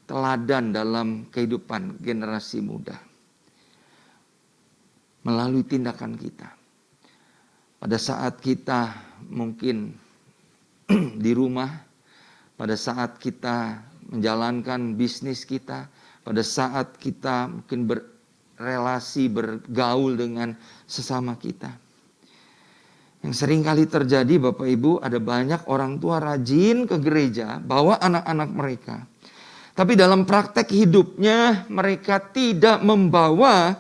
teladan dalam kehidupan generasi muda? Melalui tindakan kita. Pada saat kita mungkin di rumah, pada saat kita menjalankan bisnis kita, pada saat kita mungkin berrelasi, bergaul dengan sesama kita. Yang sering kali terjadi Bapak Ibu, ada banyak orang tua rajin ke gereja, bawa anak-anak mereka. Tapi dalam praktek hidupnya mereka tidak membawa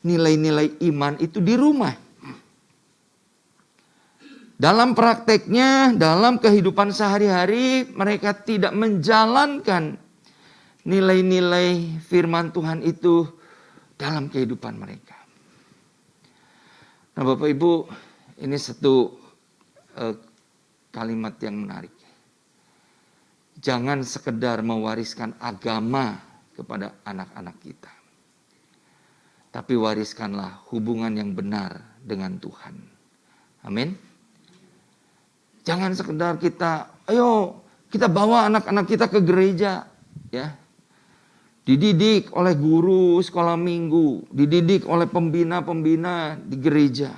nilai-nilai iman itu di rumah. Dalam prakteknya, dalam kehidupan sehari-hari, mereka tidak menjalankan nilai-nilai firman Tuhan itu dalam kehidupan mereka. Nah Bapak Ibu, ini satu kalimat yang menarik. Jangan sekedar mewariskan agama kepada anak-anak kita. Tapi wariskanlah hubungan yang benar dengan Tuhan. Amin. Jangan sekedar kita bawa anak-anak kita ke gereja, ya. Dididik oleh guru sekolah minggu, dididik oleh pembina-pembina di gereja.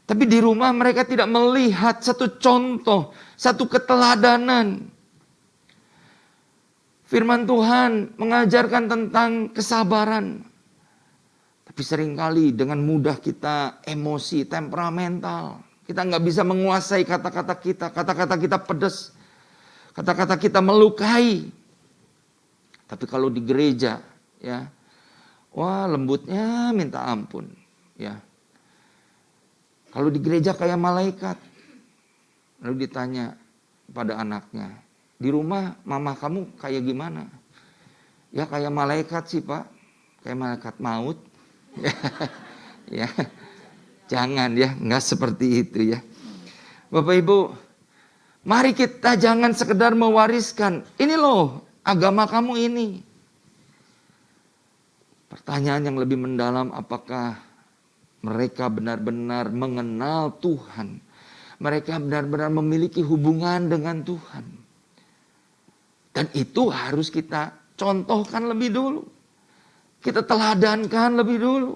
Tapi di rumah mereka tidak melihat satu contoh, satu keteladanan. Firman Tuhan mengajarkan tentang kesabaran. Tapi seringkali dengan mudah kita emosi, temperamental. Kita nggak bisa menguasai kata-kata kita. Kata-kata kita pedas. Kata-kata kita melukai. Tapi kalau di gereja, ya, wah lembutnya minta ampun. Ya. Kalau di gereja kayak malaikat. Lalu ditanya pada anaknya, di rumah mama kamu kayak gimana? Ya kayak malaikat sih Pak. Kayak malaikat maut. Ya. Jangan ya, nggak seperti itu ya. Bapak Ibu, mari kita jangan sekedar mewariskan. Ini loh, agama kamu ini. Pertanyaan yang lebih mendalam, apakah mereka benar-benar mengenal Tuhan? Mereka benar-benar memiliki hubungan dengan Tuhan. Dan itu harus kita contohkan lebih dulu. Kita teladankan lebih dulu.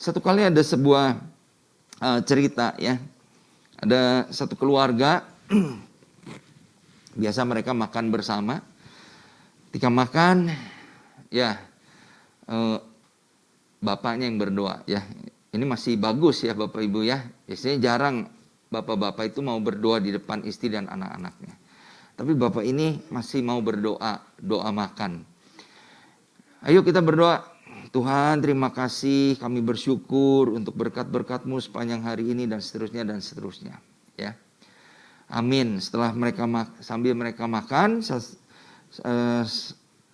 Satu kali ada sebuah cerita ya. Ada satu keluarga, biasa mereka makan bersama. Ketika makan, ya bapaknya yang berdoa ya. Ini masih bagus ya Bapak Ibu ya. Biasanya jarang bapak-bapak itu mau berdoa di depan istri dan anak-anaknya. Tapi bapak ini masih mau berdoa, doa makan. Ayo kita berdoa. Tuhan terima kasih, kami bersyukur untuk berkat-berkat-Mu sepanjang hari ini dan seterusnya ya. Amin. Setelah mereka sambil mereka makan,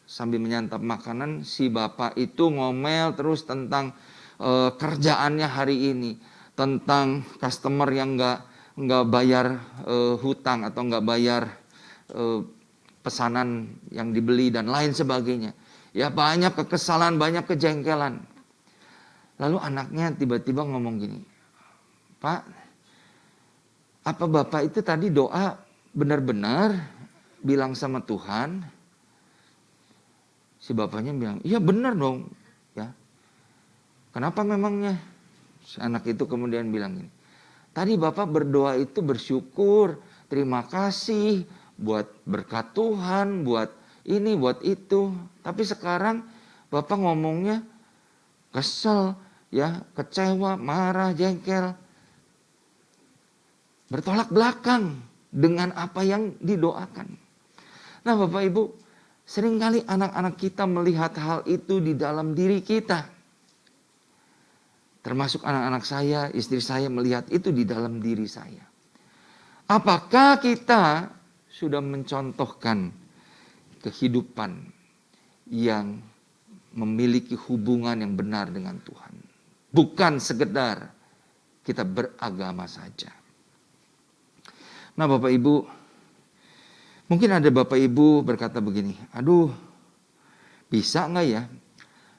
sambil menyantap makanan, si bapak itu ngomel terus tentang kerjaannya hari ini, tentang customer yang nggak bayar hutang atau nggak bayar pesanan yang dibeli dan lain sebagainya. Ya banyak kekesalan, banyak kejengkelan. Lalu anaknya tiba-tiba ngomong gini, Pak, apa Bapak itu tadi doa benar-benar bilang sama Tuhan? Si bapaknya bilang, iya benar dong. Ya. Kenapa memangnya? Si anak itu kemudian bilang gini, tadi Bapak berdoa itu bersyukur, terima kasih buat berkat Tuhan, buat ini, buat itu. Tapi sekarang Bapak ngomongnya kesel, ya, kecewa, marah, jengkel. Bertolak belakang dengan apa yang didoakan. Nah Bapak Ibu, seringkali anak-anak kita melihat hal itu di dalam diri kita. Termasuk anak-anak saya, istri saya melihat itu di dalam diri saya. Apakah kita sudah mencontohkan kehidupan yang memiliki hubungan yang benar dengan Tuhan? Bukan sekedar kita beragama saja. Nah Bapak Ibu, mungkin ada Bapak Ibu berkata begini, aduh bisa gak ya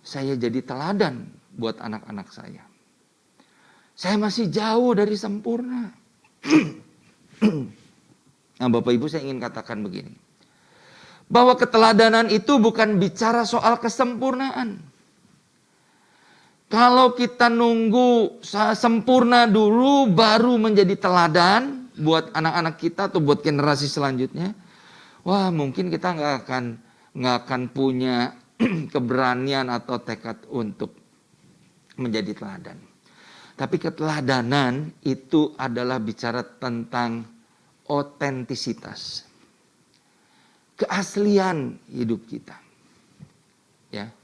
saya jadi teladan buat anak-anak saya? Saya masih jauh dari sempurna. Nah Bapak Ibu, saya ingin katakan begini, bahwa keteladanan itu bukan bicara soal kesempurnaan. Kalau kita nunggu sempurna dulu baru menjadi teladan buat anak-anak kita atau buat generasi selanjutnya, wah mungkin kita nggak akan punya keberanian atau tekad untuk menjadi teladan. Tapi keteladanan itu adalah bicara tentang otentisitas, keaslian hidup kita. Ya.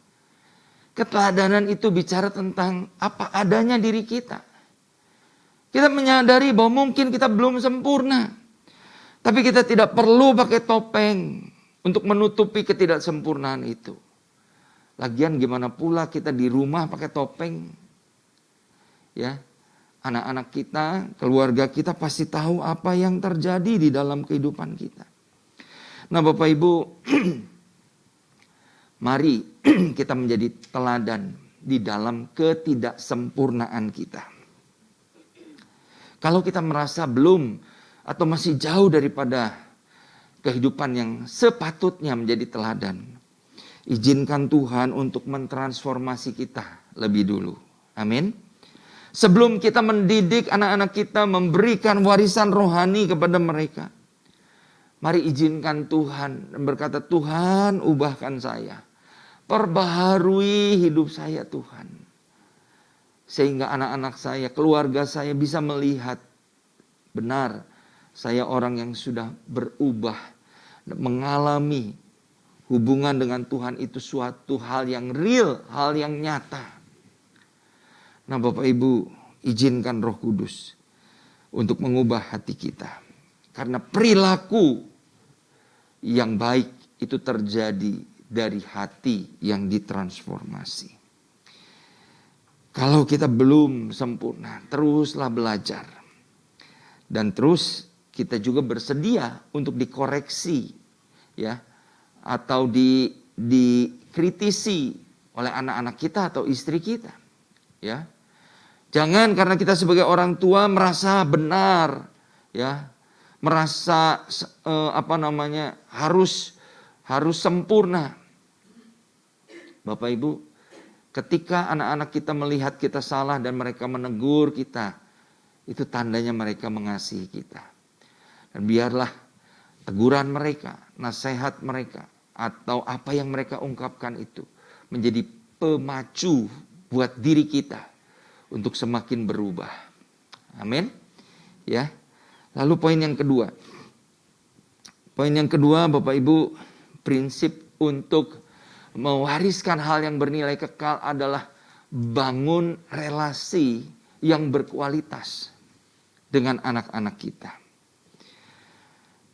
Keteladanan itu bicara tentang apa adanya diri kita. Kita menyadari bahwa mungkin kita belum sempurna. Tapi kita tidak perlu pakai topeng untuk menutupi ketidaksempurnaan itu. Lagian gimana pula kita di rumah pakai topeng? Ya. Anak-anak kita, keluarga kita pasti tahu apa yang terjadi di dalam kehidupan kita. Nah Bapak Ibu, mari kita menjadi teladan di dalam ketidaksempurnaan kita. Kalau kita merasa belum atau masih jauh daripada kehidupan yang sepatutnya menjadi teladan, izinkan Tuhan untuk mentransformasi kita lebih dulu. Amin. Sebelum kita mendidik anak-anak kita, memberikan warisan rohani kepada mereka, mari izinkan Tuhan dan berkata, Tuhan ubahkan saya. Perbaharui hidup saya Tuhan. Sehingga anak-anak saya, keluarga saya bisa melihat benar saya orang yang sudah berubah, mengalami hubungan dengan Tuhan itu suatu hal yang real, hal yang nyata. Nah Bapak Ibu, izinkan Roh Kudus untuk mengubah hati kita. Karena perilaku yang baik itu terjadi dari hati yang ditransformasi. Kalau kita belum sempurna, teruslah belajar. Dan terus kita juga bersedia untuk dikoreksi, ya, atau dikritisi oleh anak-anak kita atau istri kita, ya. Jangan karena kita sebagai orang tua merasa benar, ya, merasa harus sempurna. Bapak Ibu, ketika anak-anak kita melihat kita salah dan mereka menegur kita, itu tandanya mereka mengasihi kita. Dan biarlah teguran mereka, nasihat mereka, atau apa yang mereka ungkapkan itu menjadi pemacu buat diri kita untuk semakin berubah. Amin. Ya. Lalu poin yang kedua. Poin yang kedua, Bapak Ibu, prinsip untuk mewariskan hal yang bernilai kekal adalah bangun relasi yang berkualitas dengan anak-anak kita.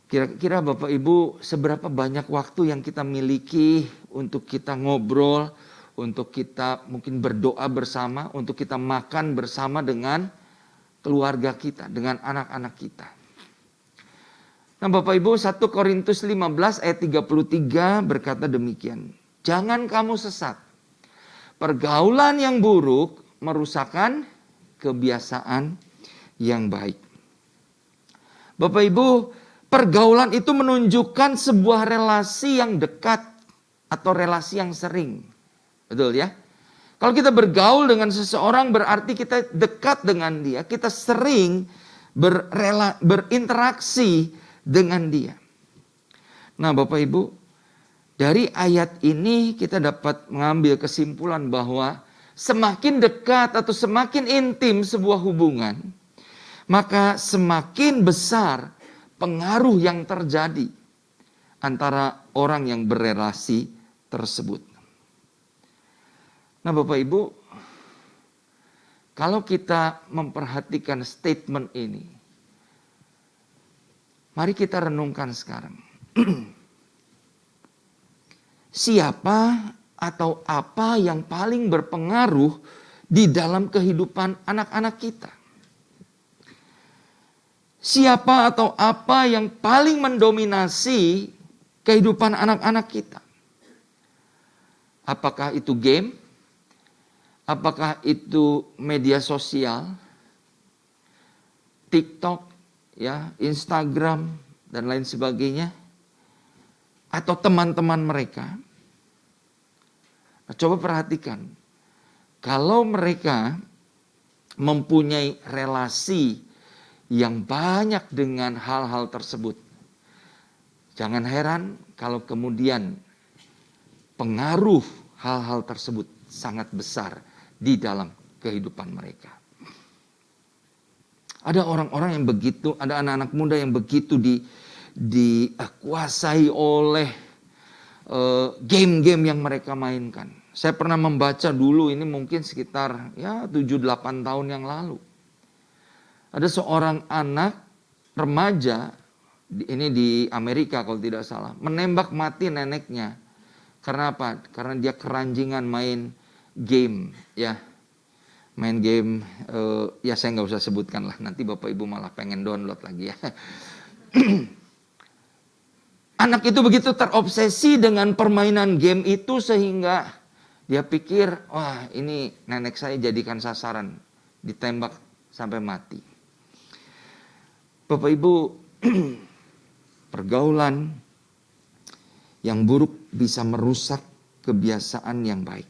Kira-kira Bapak Ibu, seberapa banyak waktu yang kita miliki untuk kita ngobrol, untuk kita mungkin berdoa bersama, untuk kita makan bersama dengan keluarga kita, dengan anak-anak kita. Nah Bapak Ibu, 1 Korintus 15 ayat 33 berkata demikian. Jangan kamu sesat. Pergaulan yang buruk merusakkan kebiasaan yang baik. Bapak Ibu, pergaulan itu menunjukkan sebuah relasi yang dekat atau relasi yang sering. Betul ya? Kalau kita bergaul dengan seseorang berarti kita dekat dengan dia. Kita sering berinteraksi dengan dia. Nah Bapak Ibu, dari ayat ini kita dapat mengambil kesimpulan bahwa semakin dekat atau semakin intim sebuah hubungan, maka semakin besar pengaruh yang terjadi antara orang yang berelasi tersebut. Nah Bapak Ibu, kalau kita memperhatikan statement ini, mari kita renungkan sekarang. Siapa atau apa yang paling berpengaruh di dalam kehidupan anak-anak kita? Siapa atau apa yang paling mendominasi kehidupan anak-anak kita? Apakah itu game? Apakah itu media sosial? TikTok, ya, Instagram dan lain sebagainya? Atau teman-teman mereka? Nah, coba perhatikan. Kalau mereka mempunyai relasi yang banyak dengan hal-hal tersebut, jangan heran kalau kemudian pengaruh hal-hal tersebut sangat besar di dalam kehidupan mereka. Ada orang-orang yang begitu, ada anak-anak muda yang begitu dikuasai oleh game-game yang mereka mainkan. Saya pernah membaca dulu, ini mungkin sekitar 7-8 tahun yang lalu. Ada seorang anak remaja, ini di Amerika kalau tidak salah, menembak mati neneknya. Karena apa? Karena dia keranjingan main game, ya. Main game, ya saya nggak usah sebutkan lah. Nanti Bapak Ibu malah pengen download lagi ya. Anak itu begitu terobsesi dengan permainan game itu sehingga dia pikir, wah ini nenek saya jadikan sasaran, ditembak sampai mati. Bapak Ibu, pergaulan yang buruk bisa merusak kebiasaan yang baik.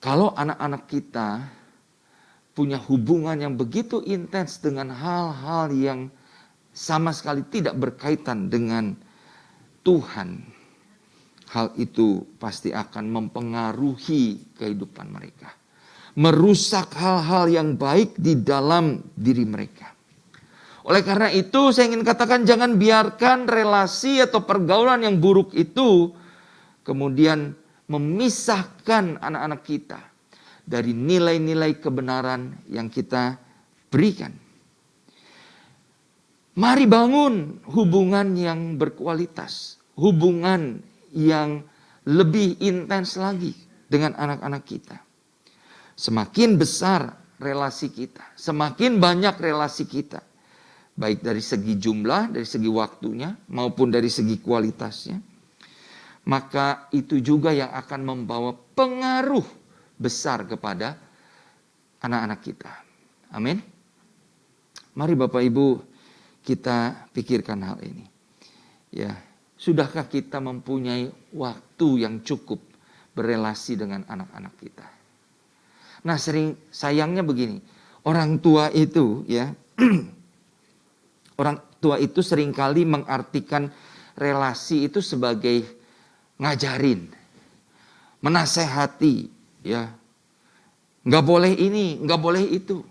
Kalau anak-anak kita punya hubungan yang begitu intens dengan hal-hal yang sama sekali tidak berkaitan dengan Tuhan, hal itu pasti akan mempengaruhi kehidupan mereka, merusak hal-hal yang baik di dalam diri mereka. Oleh karena itu saya ingin katakan, jangan biarkan relasi atau pergaulan yang buruk itu kemudian memisahkan anak-anak kita dari nilai-nilai kebenaran yang kita berikan. Mari bangun hubungan yang berkualitas, hubungan yang lebih intens lagi dengan anak-anak kita. Semakin besar relasi kita, semakin banyak relasi kita, baik dari segi jumlah, dari segi waktunya, maupun dari segi kualitasnya, maka itu juga yang akan membawa pengaruh besar kepada anak-anak kita. Amin. Mari Bapak Ibu kita pikirkan hal ini. Ya, sudahkah kita mempunyai waktu yang cukup berelasi dengan anak-anak kita? Nah, sayangnya begini, orang tua itu ya, orang tua itu seringkali mengartikan relasi itu sebagai ngajarin, menasehati, ya, nggak boleh ini, nggak boleh itu.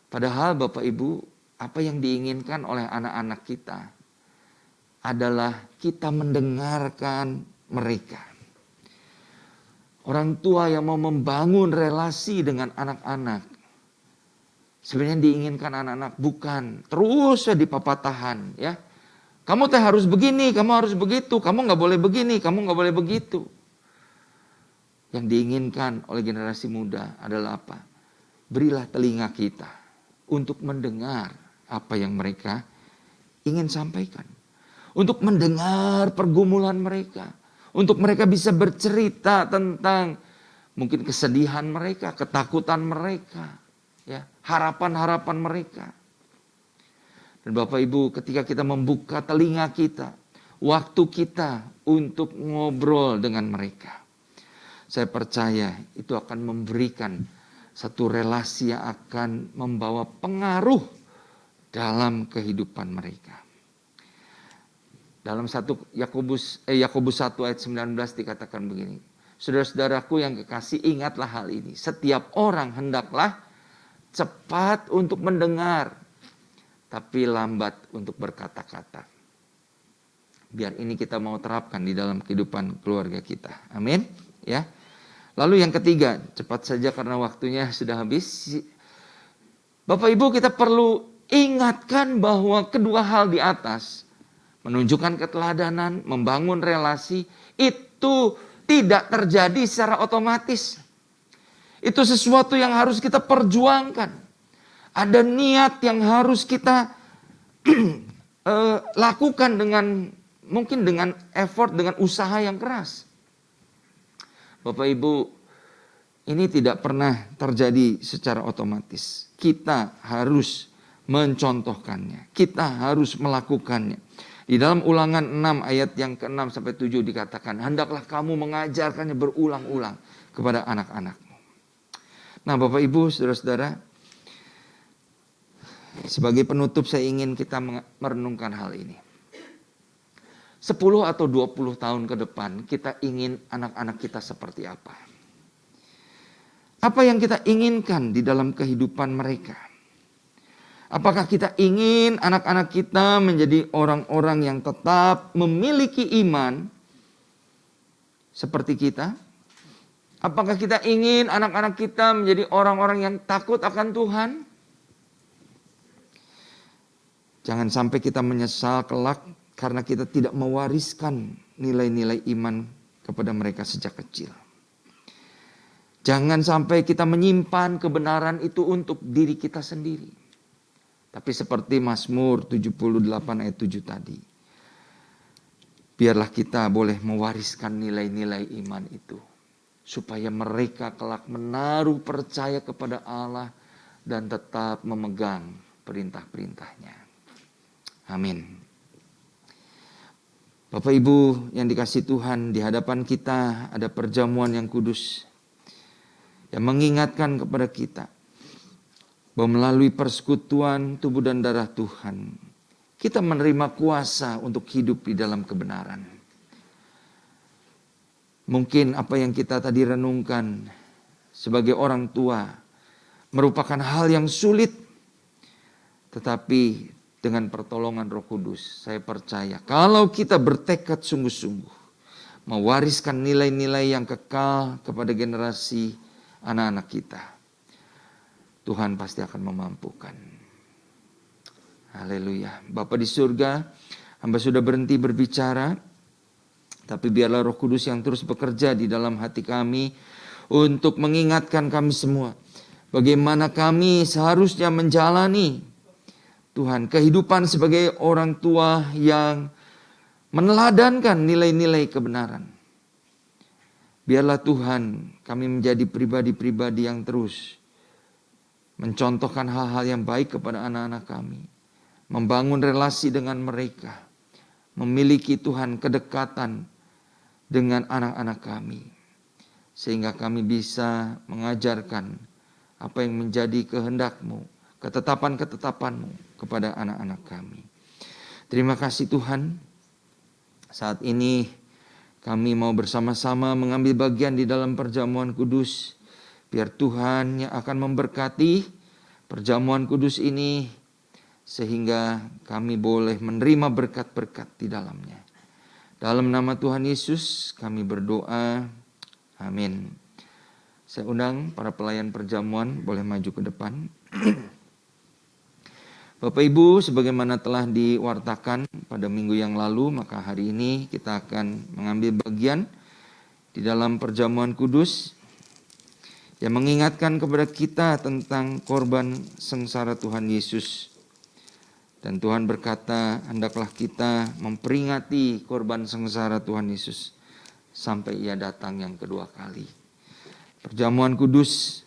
Padahal Bapak Ibu, apa yang diinginkan oleh anak-anak kita adalah kita mendengarkan mereka. Orang tua yang mau membangun relasi dengan anak-anak, sebenarnya diinginkan anak-anak bukan terus dipapatahan, ya. Kamu teh harus begini, kamu harus begitu, kamu nggak boleh begini, kamu nggak boleh begitu. Yang diinginkan oleh generasi muda adalah apa? Berilah telinga kita untuk mendengar apa yang mereka ingin sampaikan. Untuk mendengar pergumulan mereka. Untuk mereka bisa bercerita tentang mungkin kesedihan mereka, ketakutan mereka, ya, harapan-harapan mereka. Dan Bapak Ibu, ketika kita membuka telinga kita, waktu kita untuk ngobrol dengan mereka, saya percaya itu akan memberikan satu relasi yang akan membawa pengaruh dalam kehidupan mereka. Dalam Yakobus 1 ayat 19 dikatakan begini. Saudara-saudaraku yang kekasih, ingatlah hal ini. Setiap orang hendaklah cepat untuk mendengar, tapi lambat untuk berkata-kata. Biar ini kita mau terapkan di dalam kehidupan keluarga kita. Amin. Ya. Lalu yang ketiga, cepat saja karena waktunya sudah habis. Bapak Ibu, kita perlu ingatkan bahwa kedua hal di atas, menunjukkan keteladanan, membangun relasi, itu tidak terjadi secara otomatis. Itu sesuatu yang harus kita perjuangkan. Ada niat yang harus kita lakukan mungkin dengan effort, dengan usaha yang keras. Bapak Ibu, ini tidak pernah terjadi secara otomatis. Kita harus mencontohkannya. Kita harus melakukannya. Di dalam Ulangan 6 ayat yang ke-6 sampai 7 dikatakan, hendaklah kamu mengajarkannya berulang-ulang kepada anak-anakmu. Nah, Bapak Ibu, saudara-saudara, sebagai penutup saya ingin kita merenungkan hal ini. 10 atau 20 tahun ke depan kita ingin anak-anak kita seperti apa? Apa yang kita inginkan di dalam kehidupan mereka? Apakah kita ingin anak-anak kita menjadi orang-orang yang tetap memiliki iman seperti kita? Apakah kita ingin anak-anak kita menjadi orang-orang yang takut akan Tuhan? Jangan sampai kita menyesal kelak karena kita tidak mewariskan nilai-nilai iman kepada mereka sejak kecil. Jangan sampai kita menyimpan kebenaran itu untuk diri kita sendiri. Tapi seperti Mazmur 78 ayat 7 tadi. Biarlah kita boleh mewariskan nilai-nilai iman itu. Supaya mereka kelak menaruh percaya kepada Allah dan tetap memegang perintah-perintahnya. Amin. Bapak Ibu yang dikasihi Tuhan, di hadapan kita ada perjamuan yang kudus. Yang mengingatkan kepada kita bahwa melalui persekutuan tubuh dan darah Tuhan, kita menerima kuasa untuk hidup di dalam kebenaran. Mungkin apa yang kita tadi renungkan sebagai orang tua merupakan hal yang sulit, tetapi dengan pertolongan Roh Kudus, saya percaya kalau kita bertekad sungguh-sungguh mewariskan nilai-nilai yang kekal kepada generasi anak-anak kita, Tuhan pasti akan memampukan. Haleluya. Bapa di surga, hamba sudah berhenti berbicara, tapi biarlah Roh Kudus yang terus bekerja di dalam hati kami untuk mengingatkan kami semua bagaimana kami seharusnya menjalani Tuhan kehidupan sebagai orang tua yang meneladankan nilai-nilai kebenaran. Biarlah Tuhan kami menjadi pribadi-pribadi yang terus mencontohkan hal-hal yang baik kepada anak-anak kami, membangun relasi dengan mereka, memiliki Tuhan kedekatan dengan anak-anak kami, sehingga kami bisa mengajarkan apa yang menjadi kehendak-Mu, ketetapan-ketetapan-Mu kepada anak-anak kami. Terima kasih Tuhan. Saat ini kami mau bersama-sama mengambil bagian di dalam perjamuan kudus. Biar Tuhan yang akan memberkati perjamuan kudus ini, sehingga kami boleh menerima berkat-berkat di dalamnya. Dalam nama Tuhan Yesus kami berdoa. Amin. Saya undang para pelayan perjamuan boleh maju ke depan. Bapak Ibu, sebagaimana telah diwartakan pada minggu yang lalu, maka hari ini kita akan mengambil bagian di dalam perjamuan kudus yang mengingatkan kepada kita tentang korban sengsara Tuhan Yesus. Dan Tuhan berkata, hendaklah kita memperingati korban sengsara Tuhan Yesus sampai Ia datang yang kedua kali. Perjamuan kudus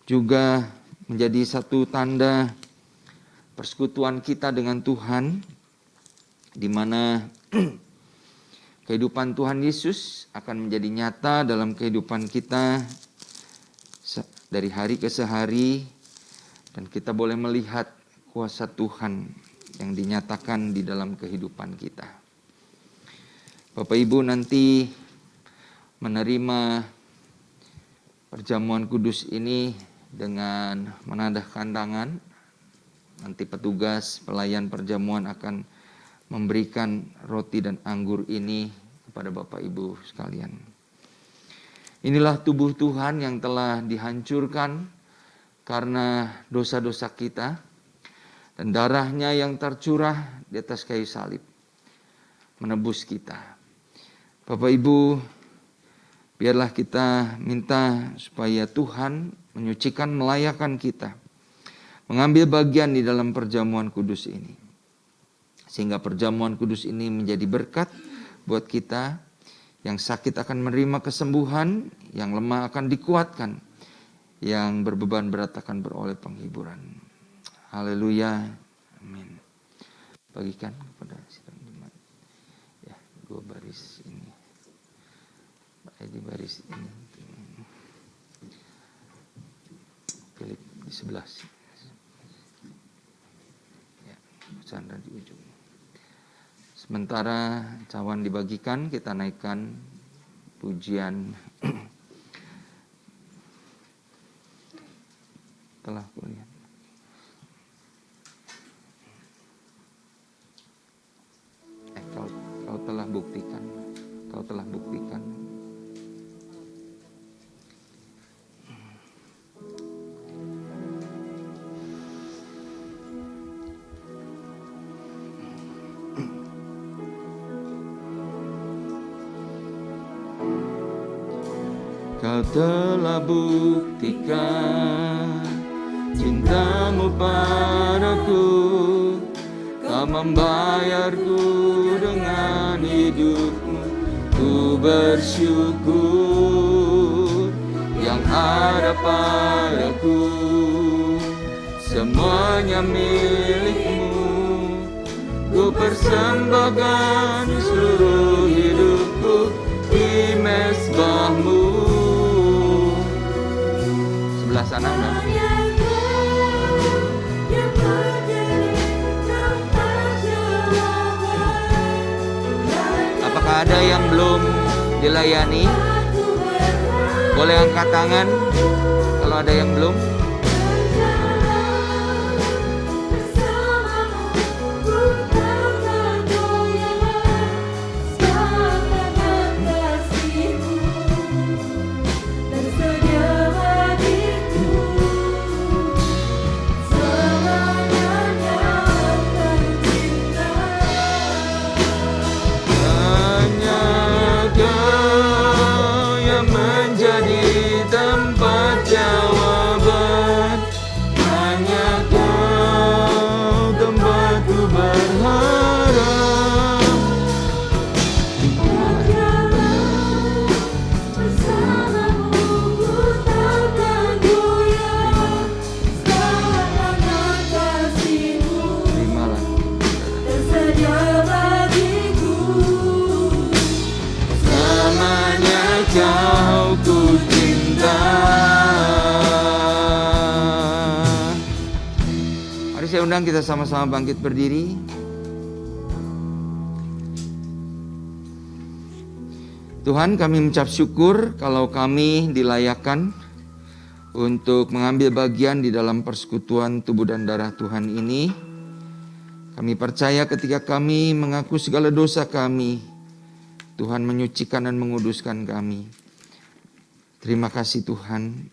juga menjadi satu tanda persekutuan kita dengan Tuhan, di mana kehidupan Tuhan Yesus akan menjadi nyata dalam kehidupan kita dari hari ke hari, dan kita boleh melihat kuasa Tuhan yang dinyatakan di dalam kehidupan kita. Bapak Ibu nanti menerima perjamuan kudus ini dengan menadahkan tangan. Nanti petugas pelayan perjamuan akan memberikan roti dan anggur ini kepada Bapak Ibu sekalian. Inilah tubuh Tuhan yang telah dihancurkan karena dosa-dosa kita, dan darahnya yang tercurah di atas kayu salib menebus kita. Bapak Ibu, biarlah kita minta supaya Tuhan menyucikan, melayakkan kita mengambil bagian di dalam perjamuan kudus ini, sehingga perjamuan kudus ini menjadi berkat buat kita. Yang sakit akan menerima kesembuhan, yang lemah akan dikuatkan, yang berbeban berat akan beroleh penghiburan. Haleluya, amin. Bagikan kepada sidang jemaat. Ya, gue baris ini, Pak Edi baris ini. Pilih di sebelah sini. Chandra di ujung. Sementara cawan dibagikan, kita naikkan pujian telah kulihat. Kau telah buktikan, kau telah buktikan. Kau telah buktikan cintamu padaku, kau membayarku dengan hidupmu. Ku bersyukur yang ada padaku, semuanya milikmu. Ku persembahkan seluruh hidupku di mezbahmu. Sebelah sana udah. belum dilayani, boleh angkat tangan kalau ada yang belum. Undang kita sama-sama bangkit berdiri. Tuhan, kami mengucap syukur kalau kami dilayakkan untuk mengambil bagian di dalam persekutuan tubuh dan darah Tuhan ini. Kami percaya ketika kami mengaku segala dosa kami, Tuhan menyucikan dan menguduskan kami. Terima kasih Tuhan.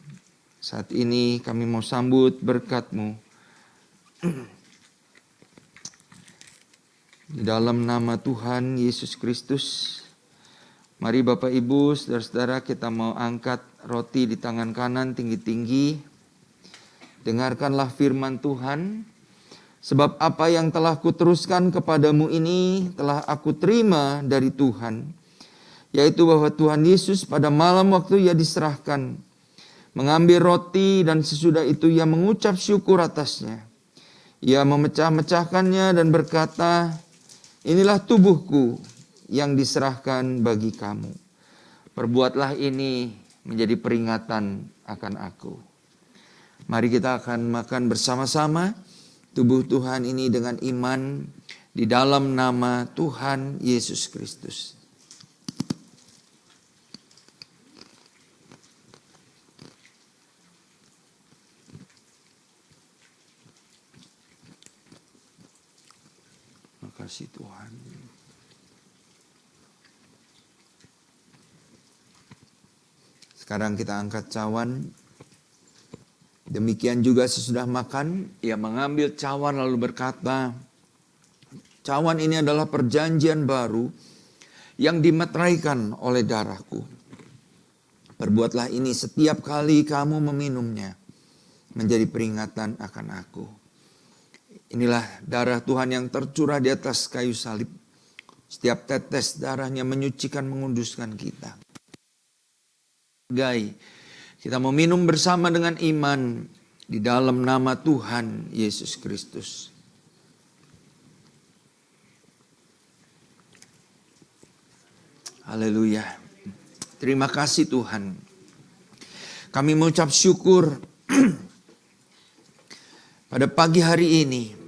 Saat ini kami mau sambut berkat-Mu. Di dalam nama Tuhan Yesus Kristus, mari Bapak Ibu, saudara-saudara, kita mau angkat roti di tangan kanan tinggi-tinggi. Dengarkanlah firman Tuhan. Sebab apa yang telah kuteruskan kepadamu ini telah aku terima dari Tuhan, yaitu bahwa Tuhan Yesus pada malam waktu Ia diserahkan, mengambil roti dan sesudah itu Ia mengucap syukur atasnya. Ia memecah-mecahkannya dan berkata, inilah tubuhku yang diserahkan bagi kamu. Perbuatlah ini menjadi peringatan akan aku. Mari kita akan makan bersama-sama tubuh Tuhan ini dengan iman di dalam nama Tuhan Yesus Kristus. Kasih Tuhan. Sekarang kita angkat cawan. Demikian juga sesudah makan, Ia mengambil cawan lalu berkata, cawan ini adalah perjanjian baru yang dimeteraikan oleh darahku. Perbuatlah ini setiap kali kamu meminumnya, menjadi peringatan akan aku. Inilah darah Tuhan yang tercurah di atas kayu salib. Setiap tetes darahnya menyucikan, menguduskan kita. Kita mau minum bersama dengan iman di dalam nama Tuhan Yesus Kristus. Haleluya. Terima kasih Tuhan. Kami mengucap syukur pada pagi hari ini.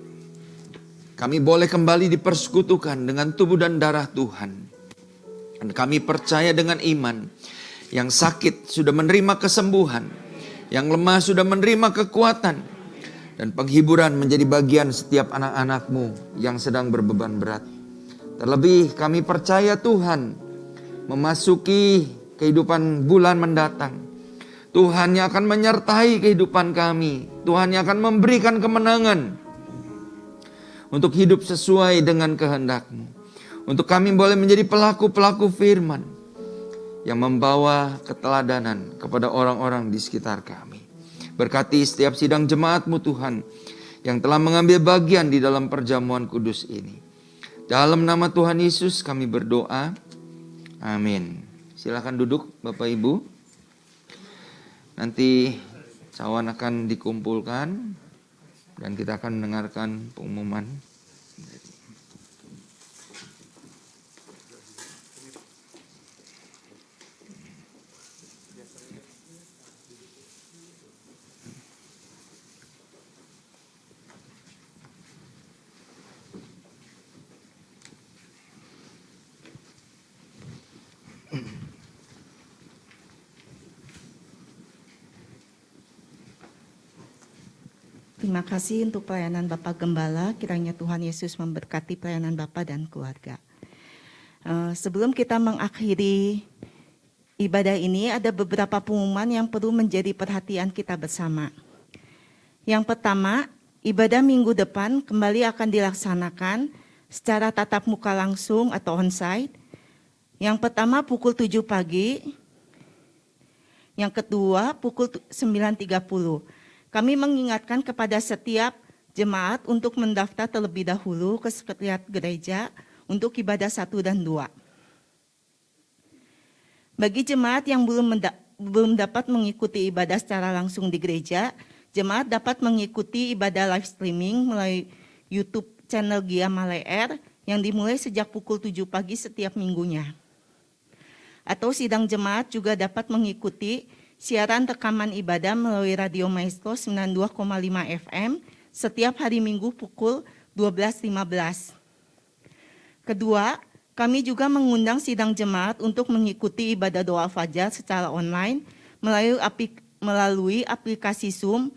Kami boleh kembali dipersekutukan dengan tubuh dan darah Tuhan. Dan kami percaya dengan iman. Yang sakit sudah menerima kesembuhan. Yang lemah sudah menerima kekuatan. Dan penghiburan menjadi bagian setiap anak-anak-Mu yang sedang berbeban berat. Terlebih kami percaya Tuhan memasuki kehidupan bulan mendatang. Tuhan yang akan menyertai kehidupan kami. Tuhan yang akan memberikan kemenangan untuk hidup sesuai dengan kehendak-Mu. Untuk kami boleh menjadi pelaku-pelaku firman yang membawa keteladanan kepada orang-orang di sekitar kami. Berkati setiap sidang jemaat-Mu Tuhan yang telah mengambil bagian di dalam perjamuan kudus ini. Dalam nama Tuhan Yesus kami berdoa. Amin. Silakan duduk Bapak Ibu. Nanti cawan akan dikumpulkan dan kita akan mendengarkan pengumuman. Terima kasih untuk pelayanan Bapak Gembala. Kiranya Tuhan Yesus memberkati pelayanan Bapak dan keluarga. Sebelum kita mengakhiri ibadah ini, ada beberapa pengumuman yang perlu menjadi perhatian kita bersama. Yang pertama, ibadah minggu depan kembali akan dilaksanakan secara tatap muka langsung atau onsite. Yang pertama pukul 7 pagi, yang kedua pukul 9.30. Kami mengingatkan kepada setiap jemaat untuk mendaftar terlebih dahulu ke sekretariat gereja untuk ibadah 1 dan 2. Bagi jemaat yang belum dapat mengikuti ibadah secara langsung di gereja, jemaat dapat mengikuti ibadah live streaming melalui YouTube channel Gia Malay Air yang dimulai sejak pukul 7 pagi setiap minggunya. Atau sidang jemaat juga dapat mengikuti siaran rekaman ibadah melalui Radio Maestro 92,5 FM setiap hari Minggu pukul 12.15. Kedua, kami juga mengundang sidang jemaat untuk mengikuti ibadah doa fajar secara online melalui aplikasi Zoom,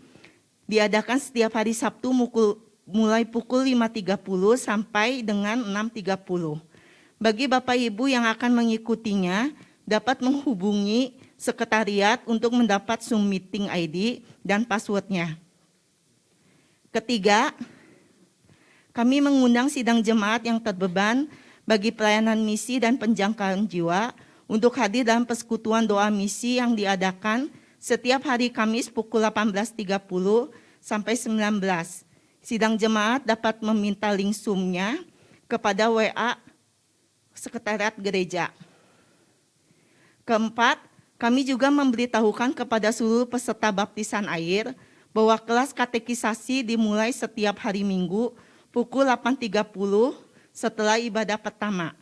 diadakan setiap hari Sabtu mulai pukul 5.30 sampai dengan 6.30. Bagi Bapak Ibu yang akan mengikutinya, dapat menghubungi sekretariat untuk mendapat Zoom meeting ID dan passwordnya. Ketiga, kami mengundang sidang jemaat yang terbeban bagi pelayanan misi dan penjangkauan jiwa untuk hadir dalam persekutuan doa misi yang diadakan setiap hari Kamis pukul 18.30 sampai 19. Sidang jemaat dapat meminta link Zoom-nya kepada WA sekretariat gereja. Keempat, kami juga memberitahukan kepada seluruh peserta baptisan air bahwa kelas katekisasi dimulai setiap hari Minggu pukul 8.30 setelah ibadah pertama.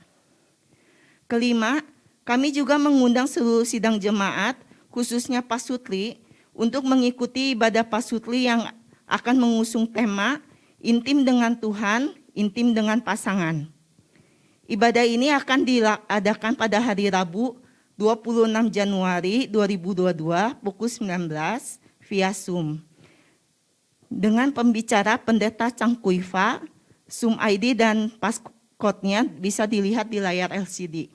Kelima, kami juga mengundang seluruh sidang jemaat, khususnya Pasutri, untuk mengikuti ibadah Pasutri yang akan mengusung tema Intim dengan Tuhan, Intim dengan Pasangan. Ibadah ini akan diadakan pada hari Rabu 26 Januari 2022 pukul 19 via Zoom. Dengan pembicara Pendeta Cangkuiva, Zoom ID dan passcode-nya bisa dilihat di layar LCD.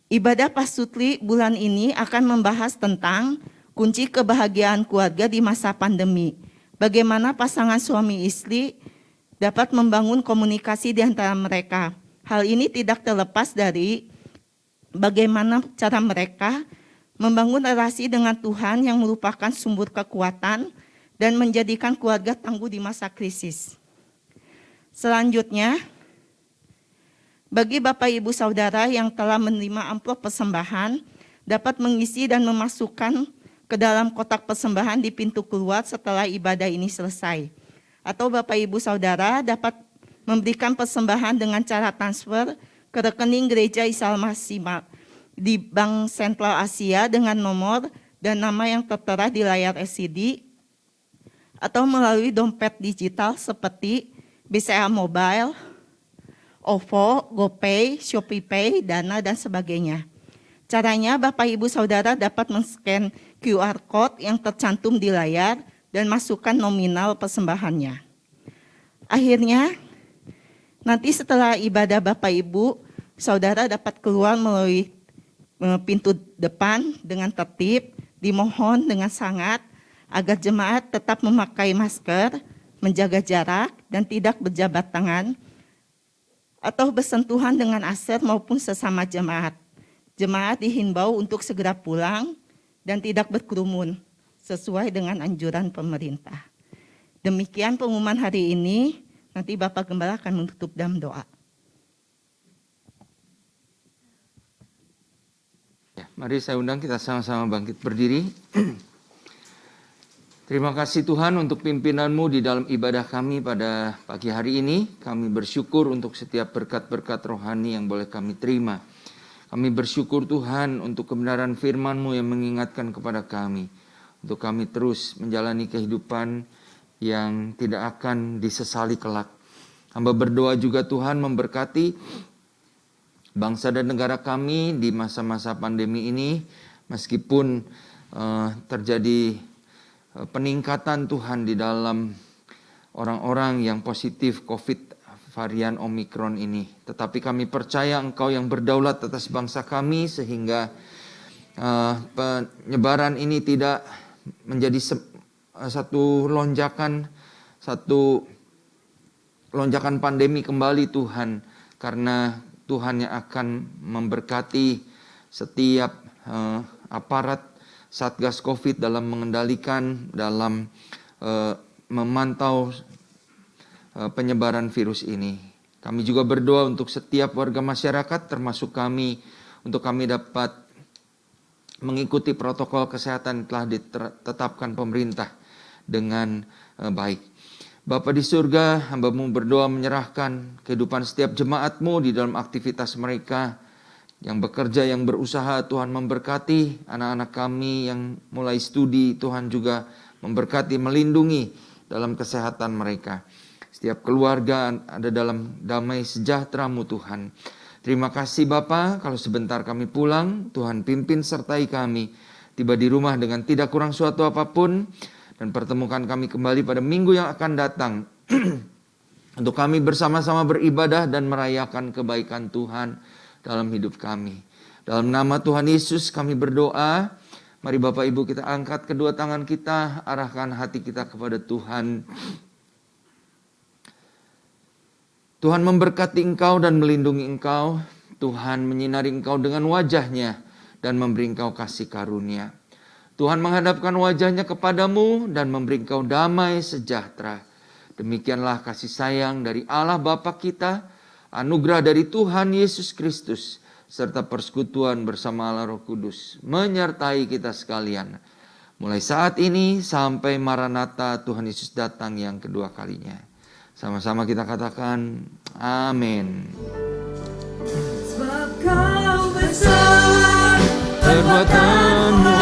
Ibadah Pasutri bulan ini akan membahas tentang kunci kebahagiaan keluarga di masa pandemi. Bagaimana pasangan suami istri dapat membangun komunikasi di antara mereka. Hal ini tidak terlepas dari bagaimana cara mereka membangun relasi dengan Tuhan yang merupakan sumber kekuatan dan menjadikan keluarga tangguh di masa krisis. Selanjutnya, bagi Bapak Ibu Saudara yang telah menerima amplop persembahan, dapat mengisi dan memasukkan ke dalam kotak persembahan di pintu keluar setelah ibadah ini selesai. Atau Bapak Ibu Saudara dapat memberikan persembahan dengan cara transfer ke rekening Gereja Isa Al-Masih di Bank Sentral Asia dengan nomor dan nama yang tertera di layar LCD, atau melalui dompet digital seperti BCA Mobile, OVO, GoPay, ShopeePay, Dana, dan sebagainya. Caranya Bapak Ibu Saudara dapat men-scan QR Code yang tercantum di layar dan masukkan nominal persembahannya. Akhirnya, nanti setelah ibadah Bapak Ibu Saudara dapat keluar melalui pintu depan dengan tertib, dimohon dengan sangat agar jemaat tetap memakai masker, menjaga jarak, dan tidak berjabat tangan atau bersentuhan dengan aser maupun sesama jemaat. Jemaat dihimbau untuk segera pulang dan tidak berkerumun sesuai dengan anjuran pemerintah. Demikian pengumuman hari ini, nanti Bapak Gembala akan menutup dalam doa. Ya, mari saya undang kita sama-sama bangkit berdiri. Terima kasih Tuhan untuk pimpinan-Mu di dalam ibadah kami pada pagi hari ini. Kami bersyukur untuk setiap berkat-berkat rohani yang boleh kami terima. Kami bersyukur Tuhan untuk kebenaran firman-Mu yang mengingatkan kepada kami. Untuk kami terus menjalani kehidupan yang tidak akan disesali kelak. Hamba berdoa juga Tuhan memberkati bangsa dan negara kami di masa-masa pandemi ini, meskipun terjadi peningkatan Tuhan di dalam orang-orang yang positif COVID varian Omikron ini. Tetapi kami percaya Engkau yang berdaulat atas bangsa kami, sehingga penyebaran ini tidak menjadi satu lonjakan pandemi kembali Tuhan. Karena Tuhan yang akan memberkati setiap aparat Satgas COVID dalam mengendalikan, dalam memantau penyebaran virus ini. Kami juga berdoa untuk setiap warga masyarakat, termasuk kami, untuk kami dapat mengikuti protokol kesehatan yang telah ditetapkan pemerintah dengan baik. Bapa di surga, hamba-Mu berdoa menyerahkan kehidupan setiap jemaat-Mu di dalam aktivitas mereka yang bekerja, yang berusaha. Tuhan memberkati anak-anak kami yang mulai studi, Tuhan juga memberkati, melindungi dalam kesehatan mereka. Setiap keluarga ada dalam damai sejahtera-Mu Tuhan. Terima kasih Bapa, kalau sebentar kami pulang, Tuhan pimpin sertai kami, tiba di rumah dengan tidak kurang suatu apapun, dan pertemukan kami kembali pada minggu yang akan datang, untuk kami bersama-sama beribadah dan merayakan kebaikan Tuhan dalam hidup kami. Dalam nama Tuhan Yesus kami berdoa. Mari Bapak Ibu kita angkat kedua tangan kita, arahkan hati kita kepada Tuhan. Tuhan memberkati engkau dan melindungi engkau. Tuhan menyinari engkau dengan wajah-Nya dan memberi engkau kasih karunia. Tuhan menghadapkan wajah-Nya kepadamu dan memberi engkau damai sejahtera. Demikianlah kasih sayang dari Allah Bapa kita, anugerah dari Tuhan Yesus Kristus, serta persekutuan bersama Allah Roh Kudus menyertai kita sekalian. Mulai saat ini sampai Maranatha Tuhan Yesus datang yang kedua kalinya. Sama-sama kita katakan amin. Sebab Kau besar, Perbuatanmu